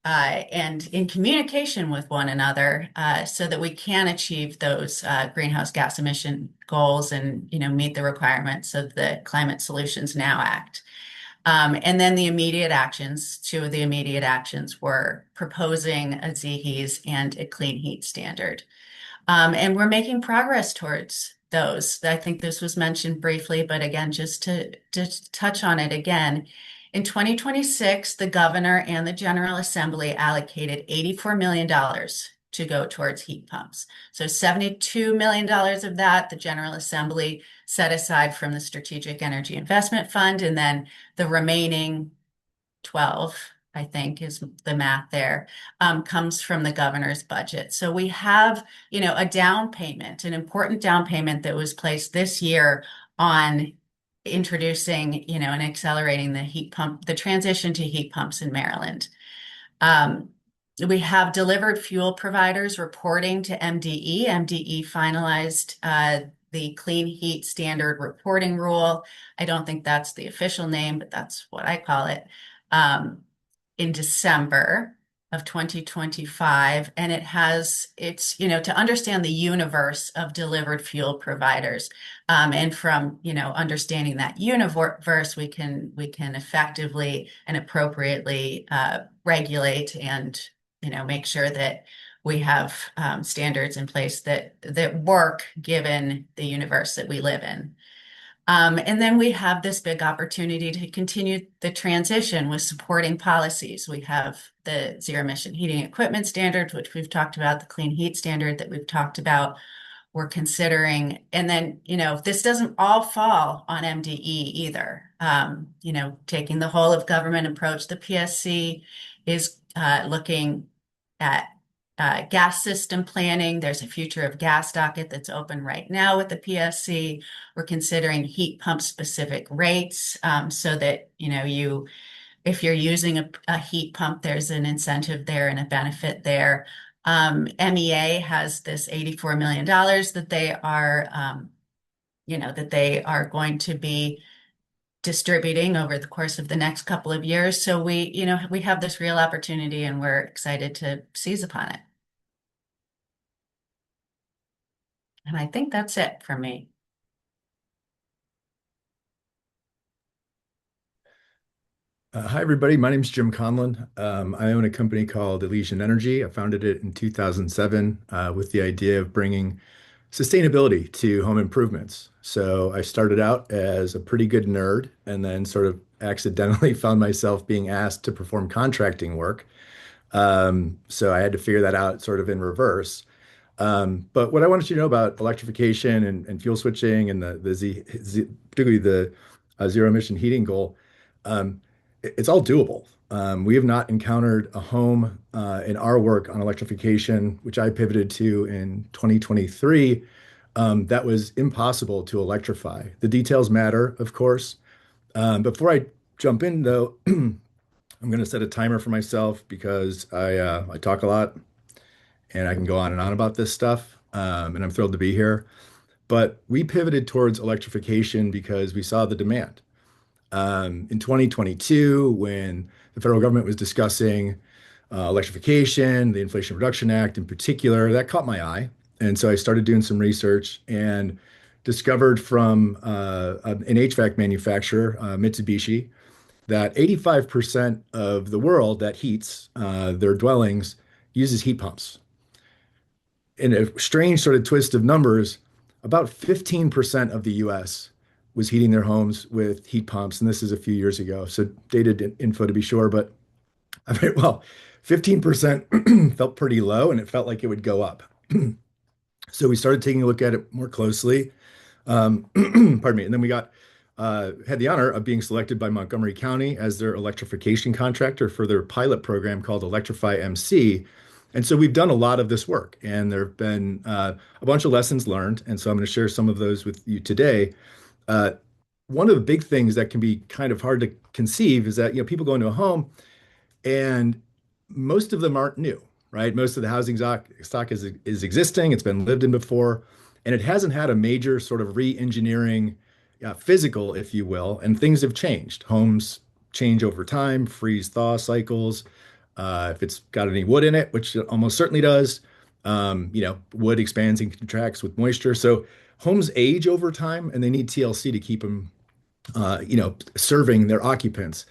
and in communication with one another so that we can achieve those greenhouse gas emission goals and, meet the requirements of the Climate Solutions Now Act. And then the immediate actions, two of the immediate actions were proposing a ZHES and a clean heat standard. And we're making progress towards those. I think this was mentioned briefly, but again, just to touch on it again, in 2026, the governor and the General Assembly allocated $84 million to go towards heat pumps. So $72 million of that, the General Assembly set aside from the Strategic Energy Investment Fund, and then the remaining 12, I think is the math there, comes from the governor's budget. So we have, a down payment, an important down payment that was placed this year on introducing, and accelerating the transition to heat pumps in Maryland. We have delivered fuel providers reporting to MDE. MDE finalized the Clean Heat Standard Reporting Rule. I don't think that's the official name, but that's what I call it. Um, in December of 2025, and it's to understand the universe of delivered fuel providers, and from understanding that universe, we can effectively and appropriately regulate and make sure that we have standards in place that work given the universe that we live in. And then we have this big opportunity to continue the transition with supporting policies. We have the zero emission heating equipment standards, which we've talked about, the clean heat standard that we've talked about, we're considering. And then, this doesn't all fall on MDE either. Taking the whole of government approach, the PSC is looking at gas system planning. There's a future of gas docket that's open right now with the PSC. We're considering heat pump specific rates, so that if you're using a heat pump, there's an incentive there and a benefit there. MEA has this $84 million that they are going to be distributing over the course of the next couple of years. So we have this real opportunity, and we're excited to seize upon it. And I think that's it for me. Hi, everybody. My name is Jim Conlon. I own a company called Elysian Energy. I founded it in 2007 with the idea of bringing sustainability to home improvements. So I started out as a pretty good nerd and then sort of accidentally found myself being asked to perform contracting work. So I had to figure that out sort of in reverse. But what I wanted you to know about electrification and fuel switching and particularly the zero emission heating goal, it's all doable. We have not encountered a home in our work on electrification, which I pivoted to in 2023, that was impossible to electrify. The details matter, of course. Before I jump in, though, I'm going to set a timer for myself because I talk a lot and I can go on and on about this stuff. And I'm thrilled to be here. But we pivoted towards electrification because we saw the demand. In 2022, when the federal government was discussing electrification, the Inflation Reduction Act in particular, that caught my eye. And so I started doing some research and discovered from an HVAC manufacturer, Mitsubishi, that 85% of the world that heats their dwellings uses heat pumps. In a strange sort of twist of numbers, about 15% of the US was heating their homes with heat pumps. And this is a few years ago, so dated info to be sure. But I mean, well, 15% felt pretty low and it felt like it would go up. So we started taking a look at it more closely. Pardon me. And then we had the honor of being selected by Montgomery County as their electrification contractor for their pilot program called Electrify MC. And so we've done a lot of this work, and there have been a bunch of lessons learned. And so I'm going to share some of those with you today. One of the big things that can be kind of hard to conceive is that, people go into a home and most of them aren't new, right? Most of the housing stock is existing. It's been lived in before, and it hasn't had a major sort of re-engineering, physical, if you will, and things have changed. Homes change over time, freeze thaw cycles. If it's got any wood in it, which it almost certainly does, wood expands and contracts with moisture. So homes age over time and they need TLC to keep them, serving their occupants.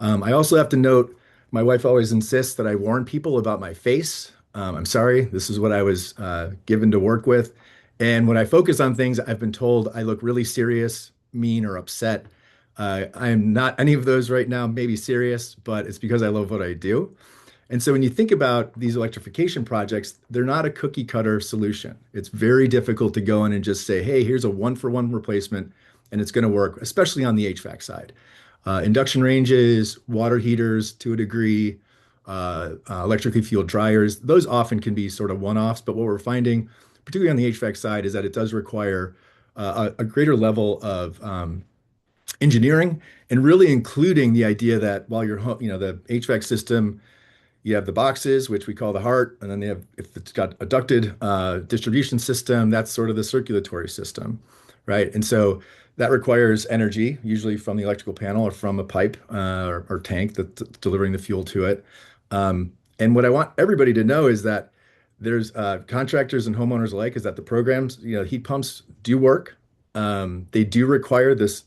I also have to note, my wife always insists that I warn people about my face. I'm sorry, this is what I was given to work with. And when I focus on things, I've been told I look really serious, mean, or upset. I am not any of those right now, maybe serious, but it's because I love what I do. And so when you think about these electrification projects, they're not a cookie cutter solution. It's very difficult to go in and just say, hey, here's a one-for-one replacement, and it's going to work, especially on the HVAC side. Induction ranges, water heaters to a degree, electrically fueled dryers, those often can be sort of one-offs. But what we're finding, particularly on the HVAC side, is that it does require a greater level of engineering, and really including the idea that while the HVAC system You have the boxes, which we call the heart, and then they have, if it's got a ducted distribution system, that's sort of the circulatory system, right? And so that requires energy, usually from the electrical panel or from a pipe or tank that's delivering the fuel to it. And what I want everybody to know is that there's contractors and homeowners alike, is that the programs, heat pumps do work. They do require this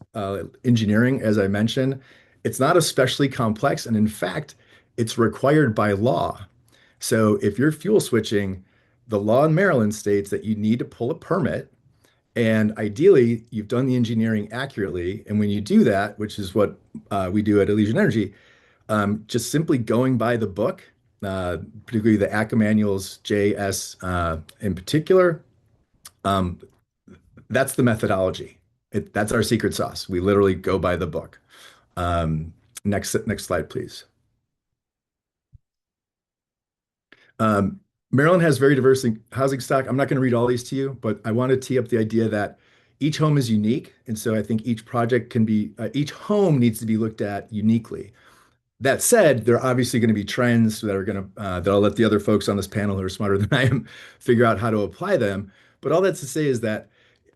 engineering, as I mentioned. It's not especially complex, and in fact, it's required by law. So if you're fuel switching, the law in Maryland states that you need to pull a permit, and ideally, you've done the engineering accurately. And when you do that, which is what we do at Elysian Energy, just simply going by the book, particularly the ACA manuals, JS in particular, um, that's the methodology. That's our secret sauce. We literally go by the book. Next slide, please. Maryland has very diverse housing stock. I'm not going to read all these to you, but I want to tee up the idea that each home is unique. And so I think each project can be, each home needs to be looked at uniquely. That said, there are obviously going to be trends that are going to, that I'll let the other folks on this panel who are smarter than I am figure out how to apply them. But all that's to say is that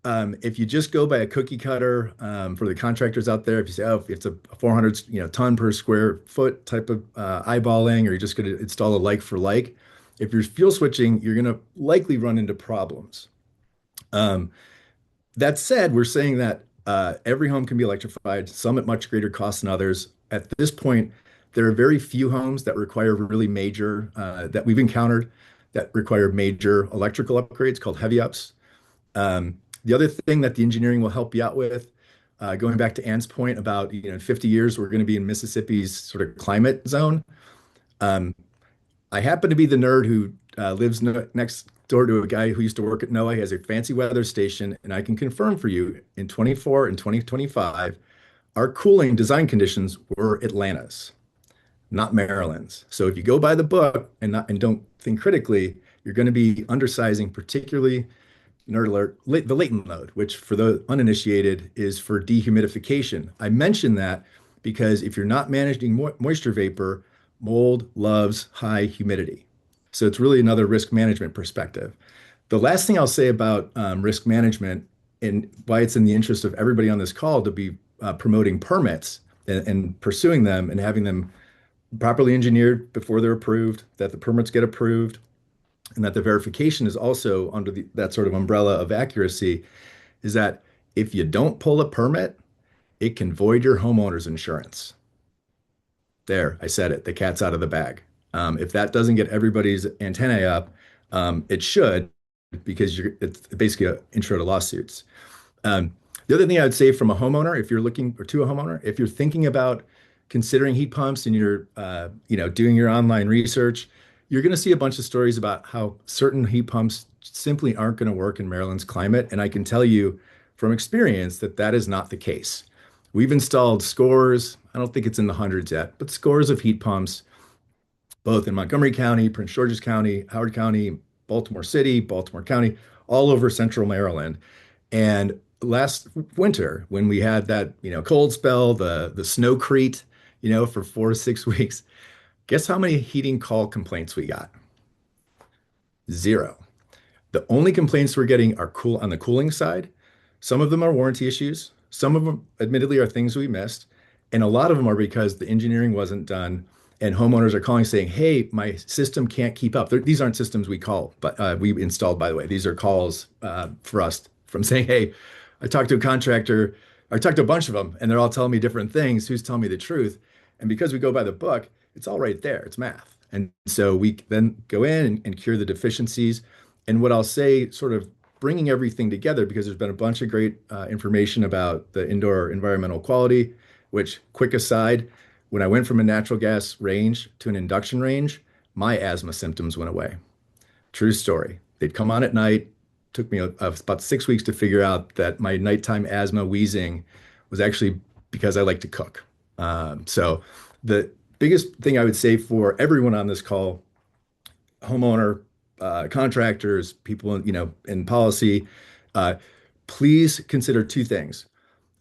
if you just go by a cookie cutter for the contractors out there, if you say, oh, if it's a 400 ton per square foot type of eyeballing, or you're just going to install a like for like, if you're fuel switching, you're going to likely run into problems. That said, we're saying that every home can be electrified, some at much greater cost than others. At this point, there are very few homes that require really major, that we've encountered, that require major electrical upgrades called heavy ups. The other thing that the engineering will help you out with, going back to Ann's point about, in 50 years, we're going to be in Mississippi's sort of climate zone. I happen to be the nerd who lives next door to a guy who used to work at NOAA. He has a fancy weather station, and I can confirm for you in 24 and 2025, our cooling design conditions were Atlanta's, not Maryland's. So if you go by the book and don't think critically, you're going to be undersizing, particularly nerd alert, the latent load, which for the uninitiated is for dehumidification. I mention that because if you're not managing moisture vapor, mold loves high humidity. So it's really another risk management perspective. The last thing I'll say about risk management and why it's in the interest of everybody on this call to be promoting permits and pursuing them and having them properly engineered before they're approved, that the permits get approved, and that the verification is also under that sort of umbrella of accuracy, is that if you don't pull a permit, it can void your homeowner's insurance. There, I said it. The cat's out of the bag. If that doesn't get everybody's antennae up, it should, because it's basically an intro to lawsuits. The other thing I would say from a homeowner, if you're looking, or to a homeowner, if you're thinking about considering heat pumps and you're, doing your online research, you're going to see a bunch of stories about how certain heat pumps simply aren't going to work in Maryland's climate. And I can tell you from experience that that is not the case. We've installed scores, I don't think it's in the hundreds yet, but scores of heat pumps, both in Montgomery County, Prince George's County, Howard County, Baltimore City, Baltimore County, all over central Maryland. And last winter, when we had that, cold spell, the snowcrete, for 4 to 6 weeks, guess how many heating call complaints we got? Zero. The only complaints we're getting are on the cooling side. Some of them are warranty issues. Some of them, admittedly, are things we missed. And a lot of them are because the engineering wasn't done. And homeowners are calling saying, hey, my system can't keep up. These aren't systems we call, but we installed, by the way. These are calls for us from saying, hey, I talked to a contractor. I talked to a bunch of them, and they're all telling me different things. Who's telling me the truth? And because we go by the book, it's all right there. It's math. And so we then go in and cure the deficiencies. And what I'll say, sort of bringing everything together, because there's been a bunch of great information about the indoor environmental quality, which, quick aside, when I went from a natural gas range to an induction range, my asthma symptoms went away. True story. They'd come on at night. Took me about 6 weeks to figure out that my nighttime asthma wheezing was actually because I like to cook. So the biggest thing I would say for everyone on this call, homeowner, contractors, people, in policy, please consider two things.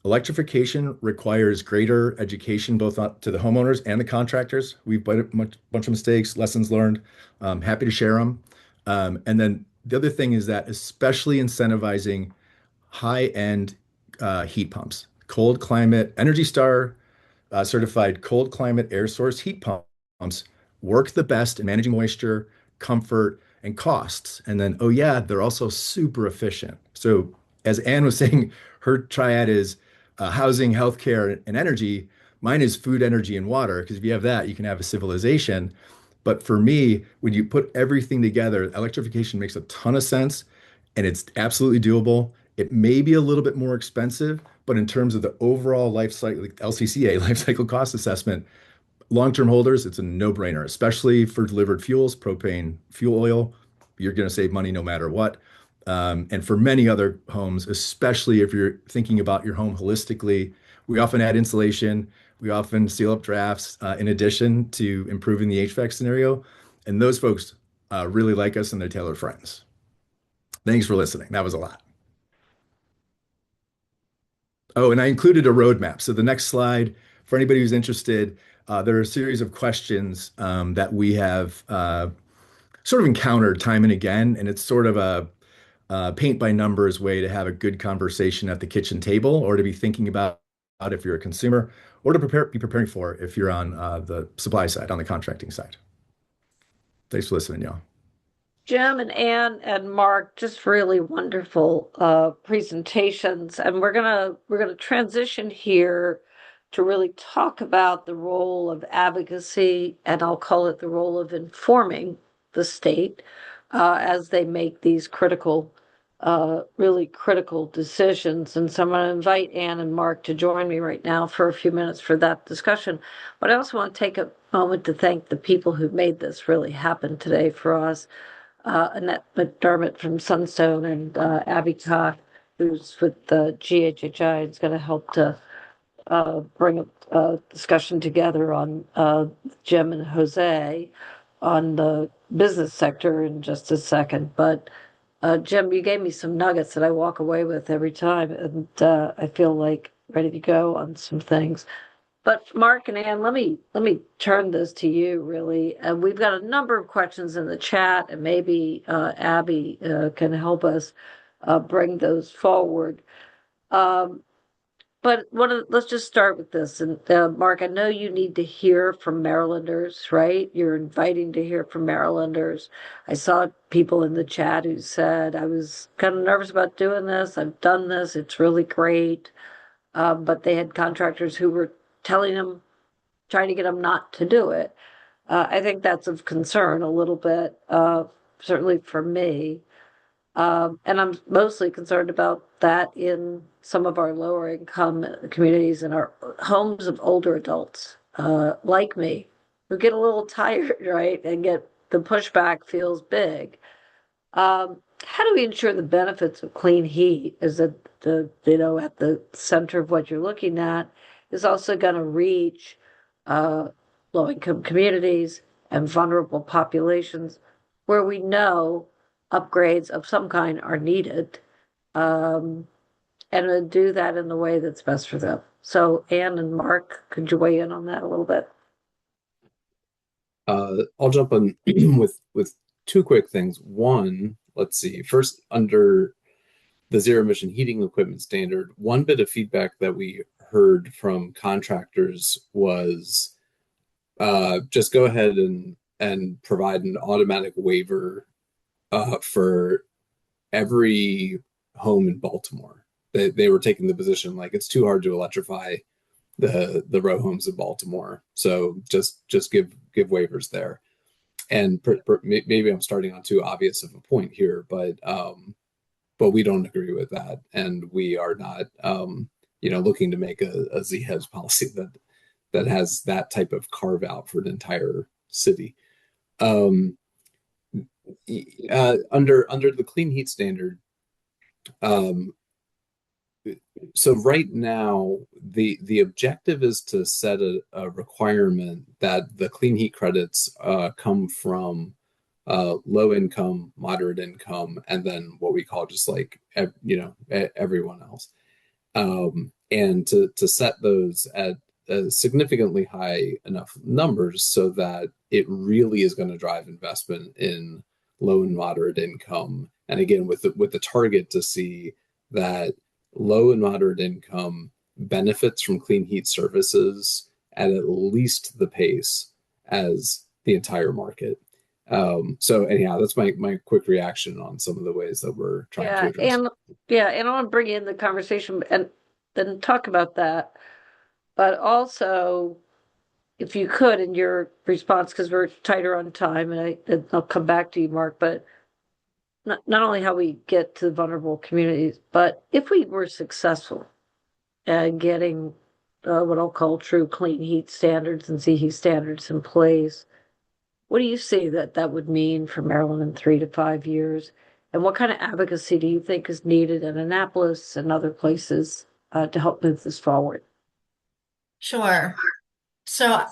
Electrification requires greater education both to the homeowners and the contractors. We've made a bunch of mistakes, lessons learned. Happy to share them. And then the other thing is that especially incentivizing high-end heat pumps, cold climate, Energy Star certified cold climate air source heat pumps work the best in managing moisture, comfort, and costs. And then, oh yeah, they're also super efficient. So as Anne was saying, her triad is housing, healthcare, and energy. Mine is food, energy, and water. Because if you have that, you can have a civilization. But for me, when you put everything together, electrification makes a ton of sense and it's absolutely doable. It may be a little bit more expensive, but in terms of the overall life cycle, like LCCA, life cycle cost assessment, long-term holders, it's a no-brainer, especially for delivered fuels, propane, fuel oil. You're going to save money no matter what. And for many other homes, especially if you're thinking about your home holistically, we often add insulation. We often seal up drafts in addition to improving the HVAC scenario. And those folks really like us and they tell their friends. Thanks for listening. That was a lot. Oh, and I included a roadmap. So the next slide, for anybody who's interested, there are a series of questions that we have sort of encountered time and again, and it's sort of a paint by numbers way to have a good conversation at the kitchen table, or to be thinking about if you're a consumer, or to be preparing for if you're on the supply side, on the contracting side. Thanks for listening, y'all. Jim and Ann and Mark, just really wonderful presentations. And we're gonna transition here to really talk about the role of advocacy, and I'll call it the role of informing the state as they make these critical, really critical decisions. And so I'm going to invite Ann and Mark to join me right now for a few minutes for that discussion. But I also want to take a moment to thank the people who made this really happen today for us. Annette McDermott from Sunstone and Abby Cock, who's with the GHHI, is going to help to bring a discussion together on Jim and Jose on the business sector in just a second. But Jim, you gave me some nuggets that I walk away with every time, and I feel like ready to go on some things. But Mark and Ann, let me turn this to you really. And we've got a number of questions in the chat, and maybe Abby can help us bring those forward. But let's just start with this. And Mark, I know you need to hear from Marylanders, right? You're inviting to hear from Marylanders. I saw people in the chat who said, I was kind of nervous about doing this. I've done this. It's really great. But they had contractors who were telling them, trying to get them not to do it. I think that's of concern a little bit, certainly for me. And I'm mostly concerned about that in some of our lower income communities and our homes of older adults, like me, who get a little tired, right? And get the pushback feels big. How do we ensure the benefits of clean heat is that at the center of what you're looking at is also going to reach low-income communities and vulnerable populations where we know upgrades of some kind are needed, and to do that in the way that's best for them. So Ann and Mark, could you weigh in on that a little bit? I'll jump on with two quick things. One, let's see. First, under the zero emission heating equipment standard, one bit of feedback that we heard from contractors was just go ahead and provide an automatic waiver for every home in Baltimore. They were taking the position like it's too hard to electrify the row homes in Baltimore, so just give waivers there. And maybe I'm starting on too obvious of a point here, but we don't agree with that, and we are not looking to make a ZHES policy that has that type of carve out for an entire city. Under the clean heat standard, so right now the objective is to set a requirement that the clean heat credits come from low income, moderate income, and then what we call just like everyone else. and to set those at significantly high enough numbers so that it really is going to drive investment in low and moderate income. And again, with the target to see that low and moderate income benefits from clean heat services at least the pace as the entire market. So anyhow, that's my quick reaction on some of the ways that we're trying to address. And I want to bring in the conversation and then talk about that. But also, if you could, in your response, because we're tighter on time, and I'll come back to you, Mark, but not only how we get to vulnerable communities, but if we were successful at getting what I'll call true clean heat standards and CHEAT standards in place, what do you see that would mean for Maryland in 3 to 5 years? And what kind of advocacy do you think is needed in Annapolis and other places to help move this forward? Sure. So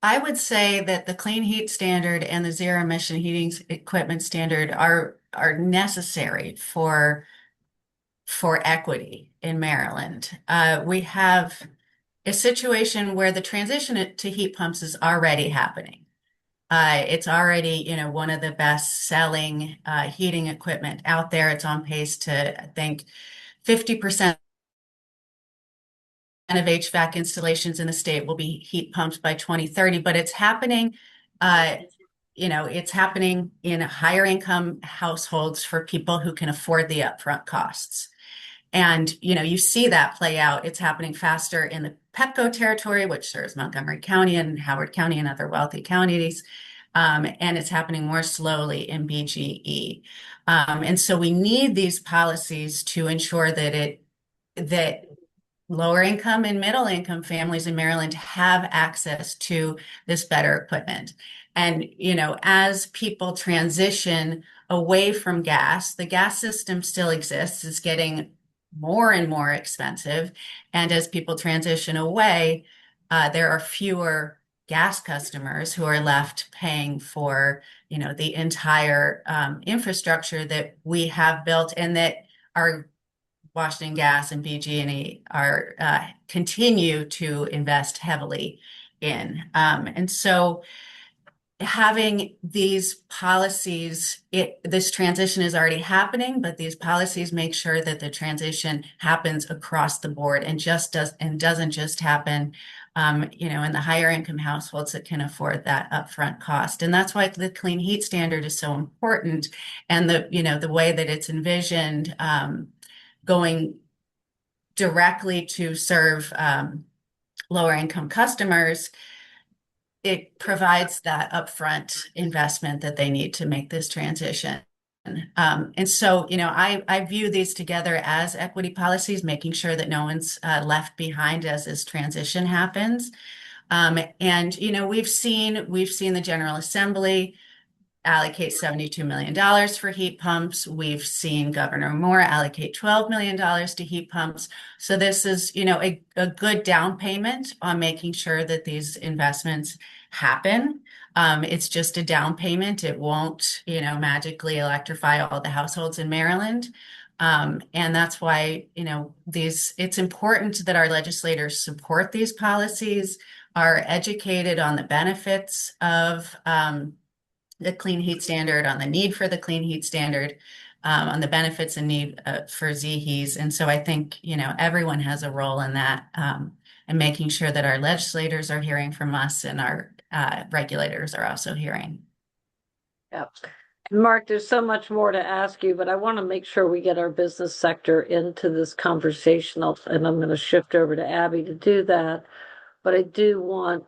I would say that the clean heat standard and the zero emission heating equipment standard are necessary for equity in Maryland. We have a situation where the transition to heat pumps is already happening. It's already, one of the best selling heating equipment out there. It's on pace to, I think, 50% of HVAC installations in the state will be heat pumps by 2030, but it's happening, it's happening in higher income households for people who can afford the upfront costs. And, you see that play out. It's happening faster in the PEPCO territory, which serves Montgomery County and Howard County and other wealthy counties. And it's happening more slowly in BGE. And so we need these policies to ensure that lower income and middle income families in Maryland have access to this better equipment. And, as people transition away from gas, the gas system still exists. It's getting more and more expensive. And as people transition away, there are fewer gas customers who are left paying for, the entire infrastructure that we have built and that our Washington Gas and BG&E are continue to invest heavily in. And so having these policies, this transition is already happening, but these policies make sure that the transition happens across the board and doesn't just happen, in the higher income households that can afford that upfront cost. And that's why the clean heat standard is so important. And the way that it's envisioned, going directly to serve lower income customers, it provides that upfront investment that they need to make this transition. And so, I view these together as equity policies, making sure that no one's left behind as this transition happens. And, we've seen the General Assembly allocate $72 million for heat pumps. We've seen Governor Moore allocate $12 million to heat pumps. So this is, a good down payment on making sure that these investments happen. It's just a down payment. It won't, magically electrify all the households in Maryland. And that's why, it's important that our legislators support these policies, are educated on the benefits of the clean heat standard, on the need for the clean heat standard, on the benefits and need for ZHEs. And so I think, everyone has a role in that, and making sure that our legislators are hearing from us and our regulators are also hearing. Yeah. And Mark, there's so much more to ask you, but I want to make sure we get our business sector into this conversation. And I'm going to shift over to Abby to do that. But I do want,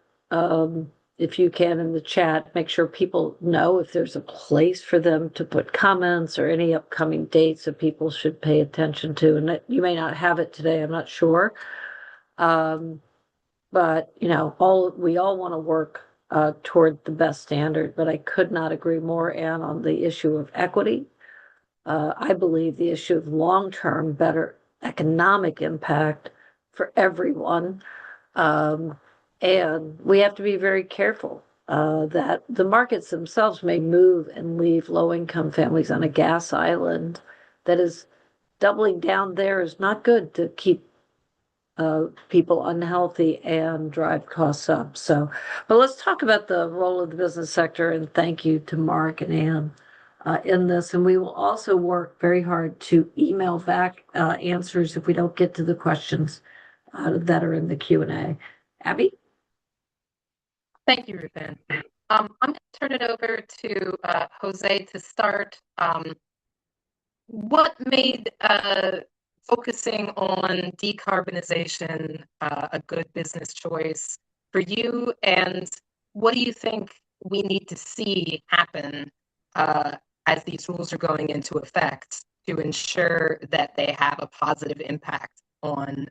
if you can in the chat, make sure people know if there's a place for them to put comments or any upcoming dates that people should pay attention to. And that you may not have it today, I'm not sure. But, we all want to work toward the best standard, but I could not agree more, Anne, on the issue of equity. I believe the issue of long-term better economic impact for everyone. And we have to be very careful that the markets themselves may move and leave low-income families on a gas island. That is, doubling down there is not good to keep people unhealthy and drive costs up. So, but let's talk about the role of the business sector. And thank you to Mark and Ann in this. And we will also work very hard to email back answers if we don't get to the questions that are in the Q&A. Abby? Thank you, Ruth Ann. I'm going to turn it over to José to start. What made focusing on decarbonization a good business choice for you, and what do you think we need to see happen as these rules are going into effect to ensure that they have a positive impact on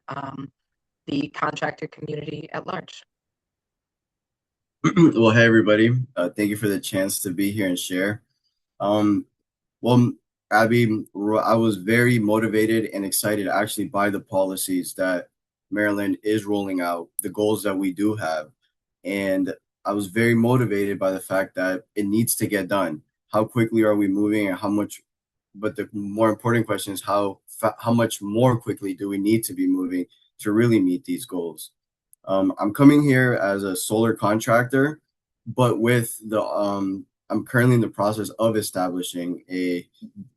the contractor community at large? Well, hey everybody. Thank you for the chance to be here and share. Well, Abby, I was very motivated and excited actually by the policies that Maryland is rolling out, the goals that we do have. And I was very motivated by the fact that it needs to get done. How quickly are we moving, and how much? But the more important question is how much more quickly do we need to be moving to really meet these goals? I'm coming here as a solar contractor, but with the I'm currently in the process of establishing a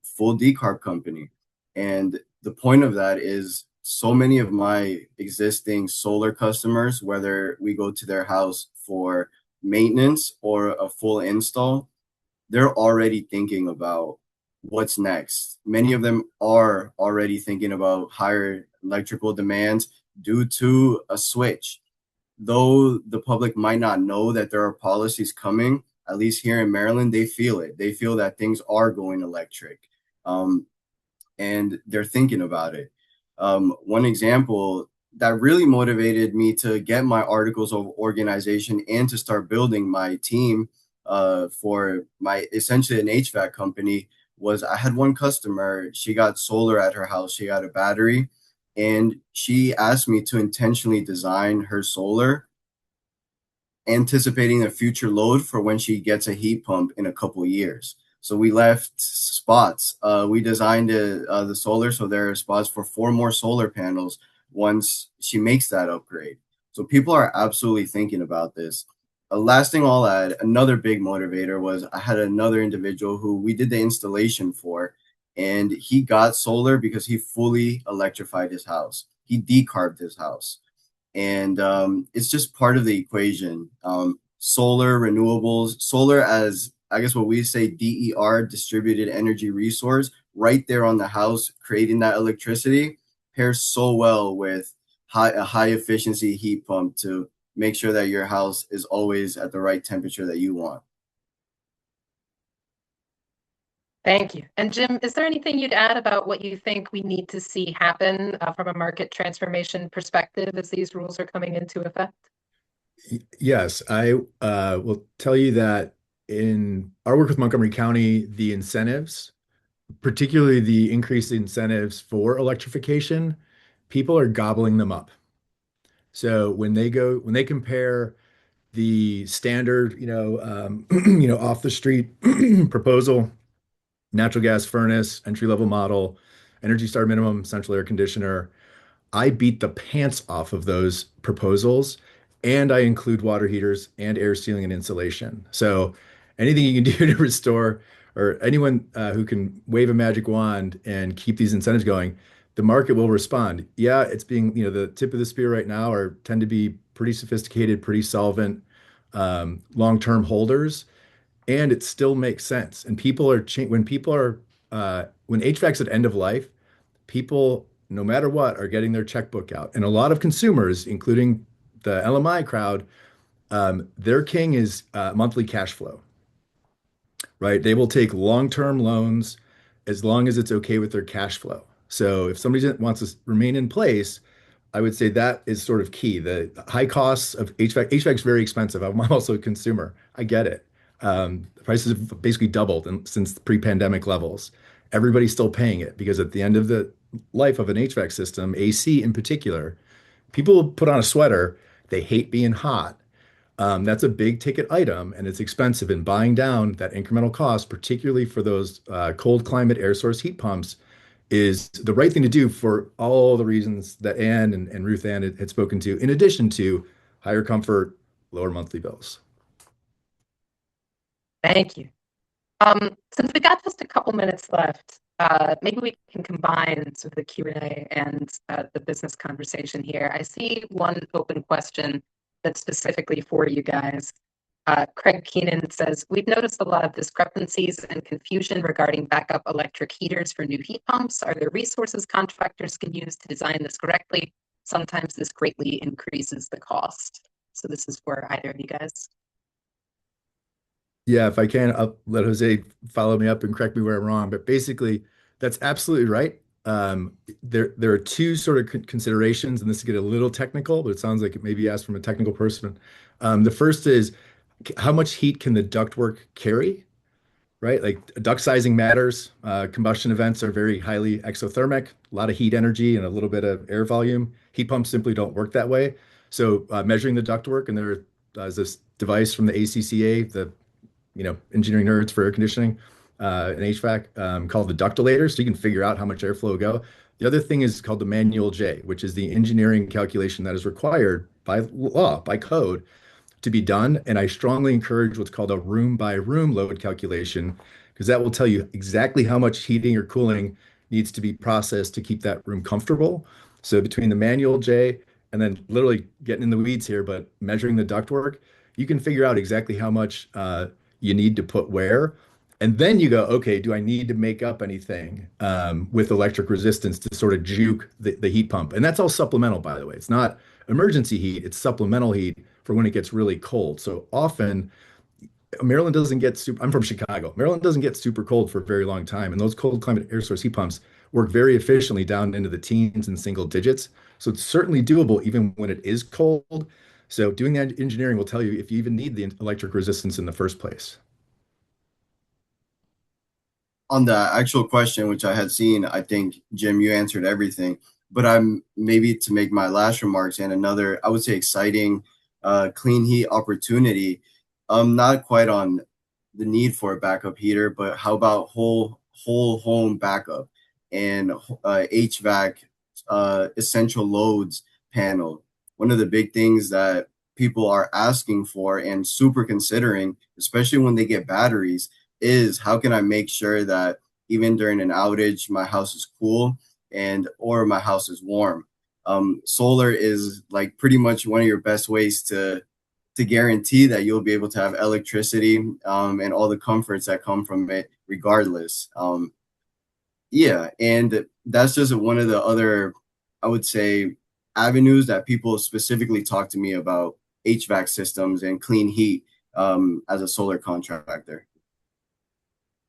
full decarb company. And the point of that is so many of my existing solar customers, whether we go to their house for maintenance or a full install, they're already thinking about what's next. Many of them are already thinking about higher electrical demands due to a switch. Though the public might not know that there are policies coming, at least here in Maryland, they feel it. They feel that things are going electric, and they're thinking about it. One example that really motivated me to get my articles of organization and to start building my team for my essentially an HVAC company was I had one customer. She got solar at her house. She got a battery, and she asked me to intentionally design her solar anticipating a future load for when she gets a heat pump in a couple years. So we left spots. We designed the solar so there are spots for 4 more solar panels once she makes that upgrade. So people are absolutely thinking about this. Last thing I'll add, another big motivator was I had another individual who we did the installation for, and he got solar because he fully electrified his house. He decarbed his house. And it's just part of the equation. Solar, renewables, solar as, I guess what we say, DER, distributed energy resource, right there on the house, creating that electricity, pairs so well with a high efficiency heat pump to make sure that your house is always at the right temperature that you want. Thank you. And Jim, is there anything you'd add about what you think we need to see happen from a market transformation perspective as these rules are coming into effect? Yes, I will tell you that in our work with Montgomery County, the incentives, particularly the increased incentives for electrification, people are gobbling them up. So when they compare the standard, off the street proposal, natural gas furnace, entry level model, Energy Star minimum, central air conditioner, I beat the pants off of those proposals, and I include water heaters and air sealing and insulation. So anything you can do to restore, or anyone who can wave a magic wand and keep these incentives going, the market will respond. Yeah, it's being, the tip of the spear right now tend to be pretty sophisticated, pretty solvent, long-term holders, and it still makes sense. And when HVAC's at end of life, people, no matter what, are getting their checkbook out. And a lot of consumers, including the LMI crowd, their king is monthly cash flow, right? They will take long-term loans as long as it's okay with their cash flow. So if somebody wants to remain in place, I would say that is sort of key. The high costs of HVAC is very expensive. I'm also a consumer. I get it. The prices have basically doubled since pre-pandemic levels. Everybody's still paying it because at the end of the life of an HVAC system, AC in particular, people put on a sweater. They hate being hot. That's a big ticket item and it's expensive. And buying down that incremental cost, particularly for those cold climate air source heat pumps, is the right thing to do for all the reasons that Anne and Ruth Ann had spoken to, in addition to higher comfort, lower monthly bills. Thank you. Since we got just a couple minutes left, maybe we can combine sort of the Q&A and the business conversation here. I see one open question that's specifically for you guys. Craig Keenan says, we've noticed a lot of discrepancies and confusion regarding backup electric heaters for new heat pumps. Are there resources contractors can use to design this correctly? Sometimes this greatly increases the cost. So this is for either of you guys. Yeah, if I can, I'll let Jose follow me up and correct me where I'm wrong. But basically, that's absolutely right. There are two sort of considerations, and this is get a little technical, but it sounds like it may be asked from a technical person. The first is how much heat can the ductwork carry, right? Like duct sizing matters. Combustion events are very highly exothermic, a lot of heat energy and a little bit of air volume. Heat pumps simply don't work that way. So measuring the ductwork, and there is this device from the ACCA, the engineering nerds for air conditioning and HVAC, called the ductilator. So you can figure out how much airflow will go. The other thing is called the manual J, which is the engineering calculation that is required by law, by code, to be done. And I strongly encourage what's called a room by room load calculation, because that will tell you exactly how much heating or cooling needs to be processed to keep that room comfortable. So between the manual J and then literally getting in the weeds here, but measuring the ductwork, you can figure out exactly how much you need to put where. And then you go, okay, do I need to make up anything with electric resistance to sort of juke the heat pump? And that's all supplemental, by the way. It's not emergency heat, it's supplemental heat for when it gets really cold. So often, Maryland doesn't get super, I'm from Chicago. Maryland doesn't get super cold for a very long time. And those cold climate air source heat pumps work very efficiently down into the teens and single digits. So it's certainly doable even when it is cold. So doing that engineering will tell you if you even need the electric resistance in the first place. On the actual question, which I had seen, I think, Jim, you answered everything. But I'm maybe to make my last remarks and another, I would say, exciting clean heat opportunity. Not quite on the need for a backup heater, but how about whole home backup and HVAC essential loads panel? One of the big things that people are asking for and super considering, especially when they get batteries, is how can I make sure that even during an outage, my house is cool or my house is warm. Solar is like pretty much one of your best ways to guarantee that you'll be able to have electricity and all the comforts that come from it regardless. Yeah, and that's just one of the other, I would say, avenues that people specifically talk to me about HVAC systems and clean heat as a solar contractor.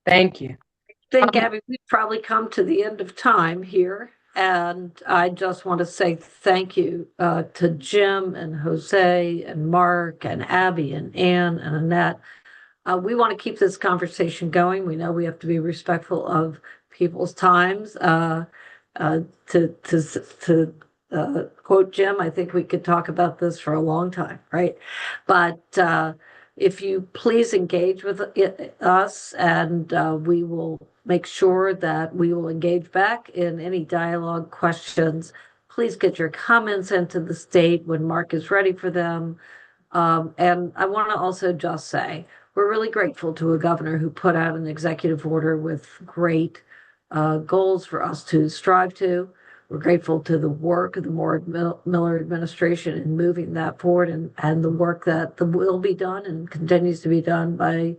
Thank you. I think, Abby, we've probably come to the end of time here. And I just want to say thank you to Jim and Jose and Mark and Abby and Anne and Annette. We want to keep this conversation going. We know we have to be respectful of people's times. To quote Jim, I think we could talk about this for a long time, right? But if you please engage with us, and we will make sure that we will engage back in any dialogue questions. Please get your comments into the state when Mark is ready for them. And I want to also just say, we're really grateful to a governor who put out an executive order with great goals for us to strive to. We're grateful to the work of the Miller administration in moving that forward, and the work that will be done and continues to be done by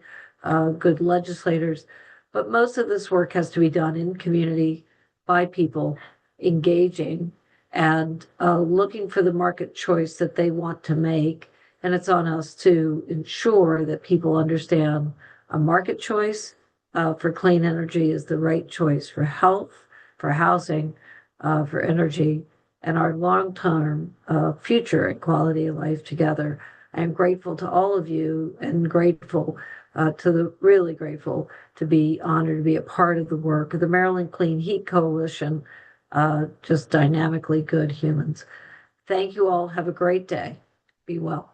good legislators. But most of this work has to be done in community by people engaging and looking for the market choice that they want to make. And it's on us to ensure that people understand a market choice for clean energy is the right choice for health, for housing, for energy, and our long-term future and quality of life together. I am grateful to all of you, and really grateful to be honored to be a part of the work of the Maryland Clean Heat Coalition, just dynamically good humans. Thank you all. Have a great day. Be well.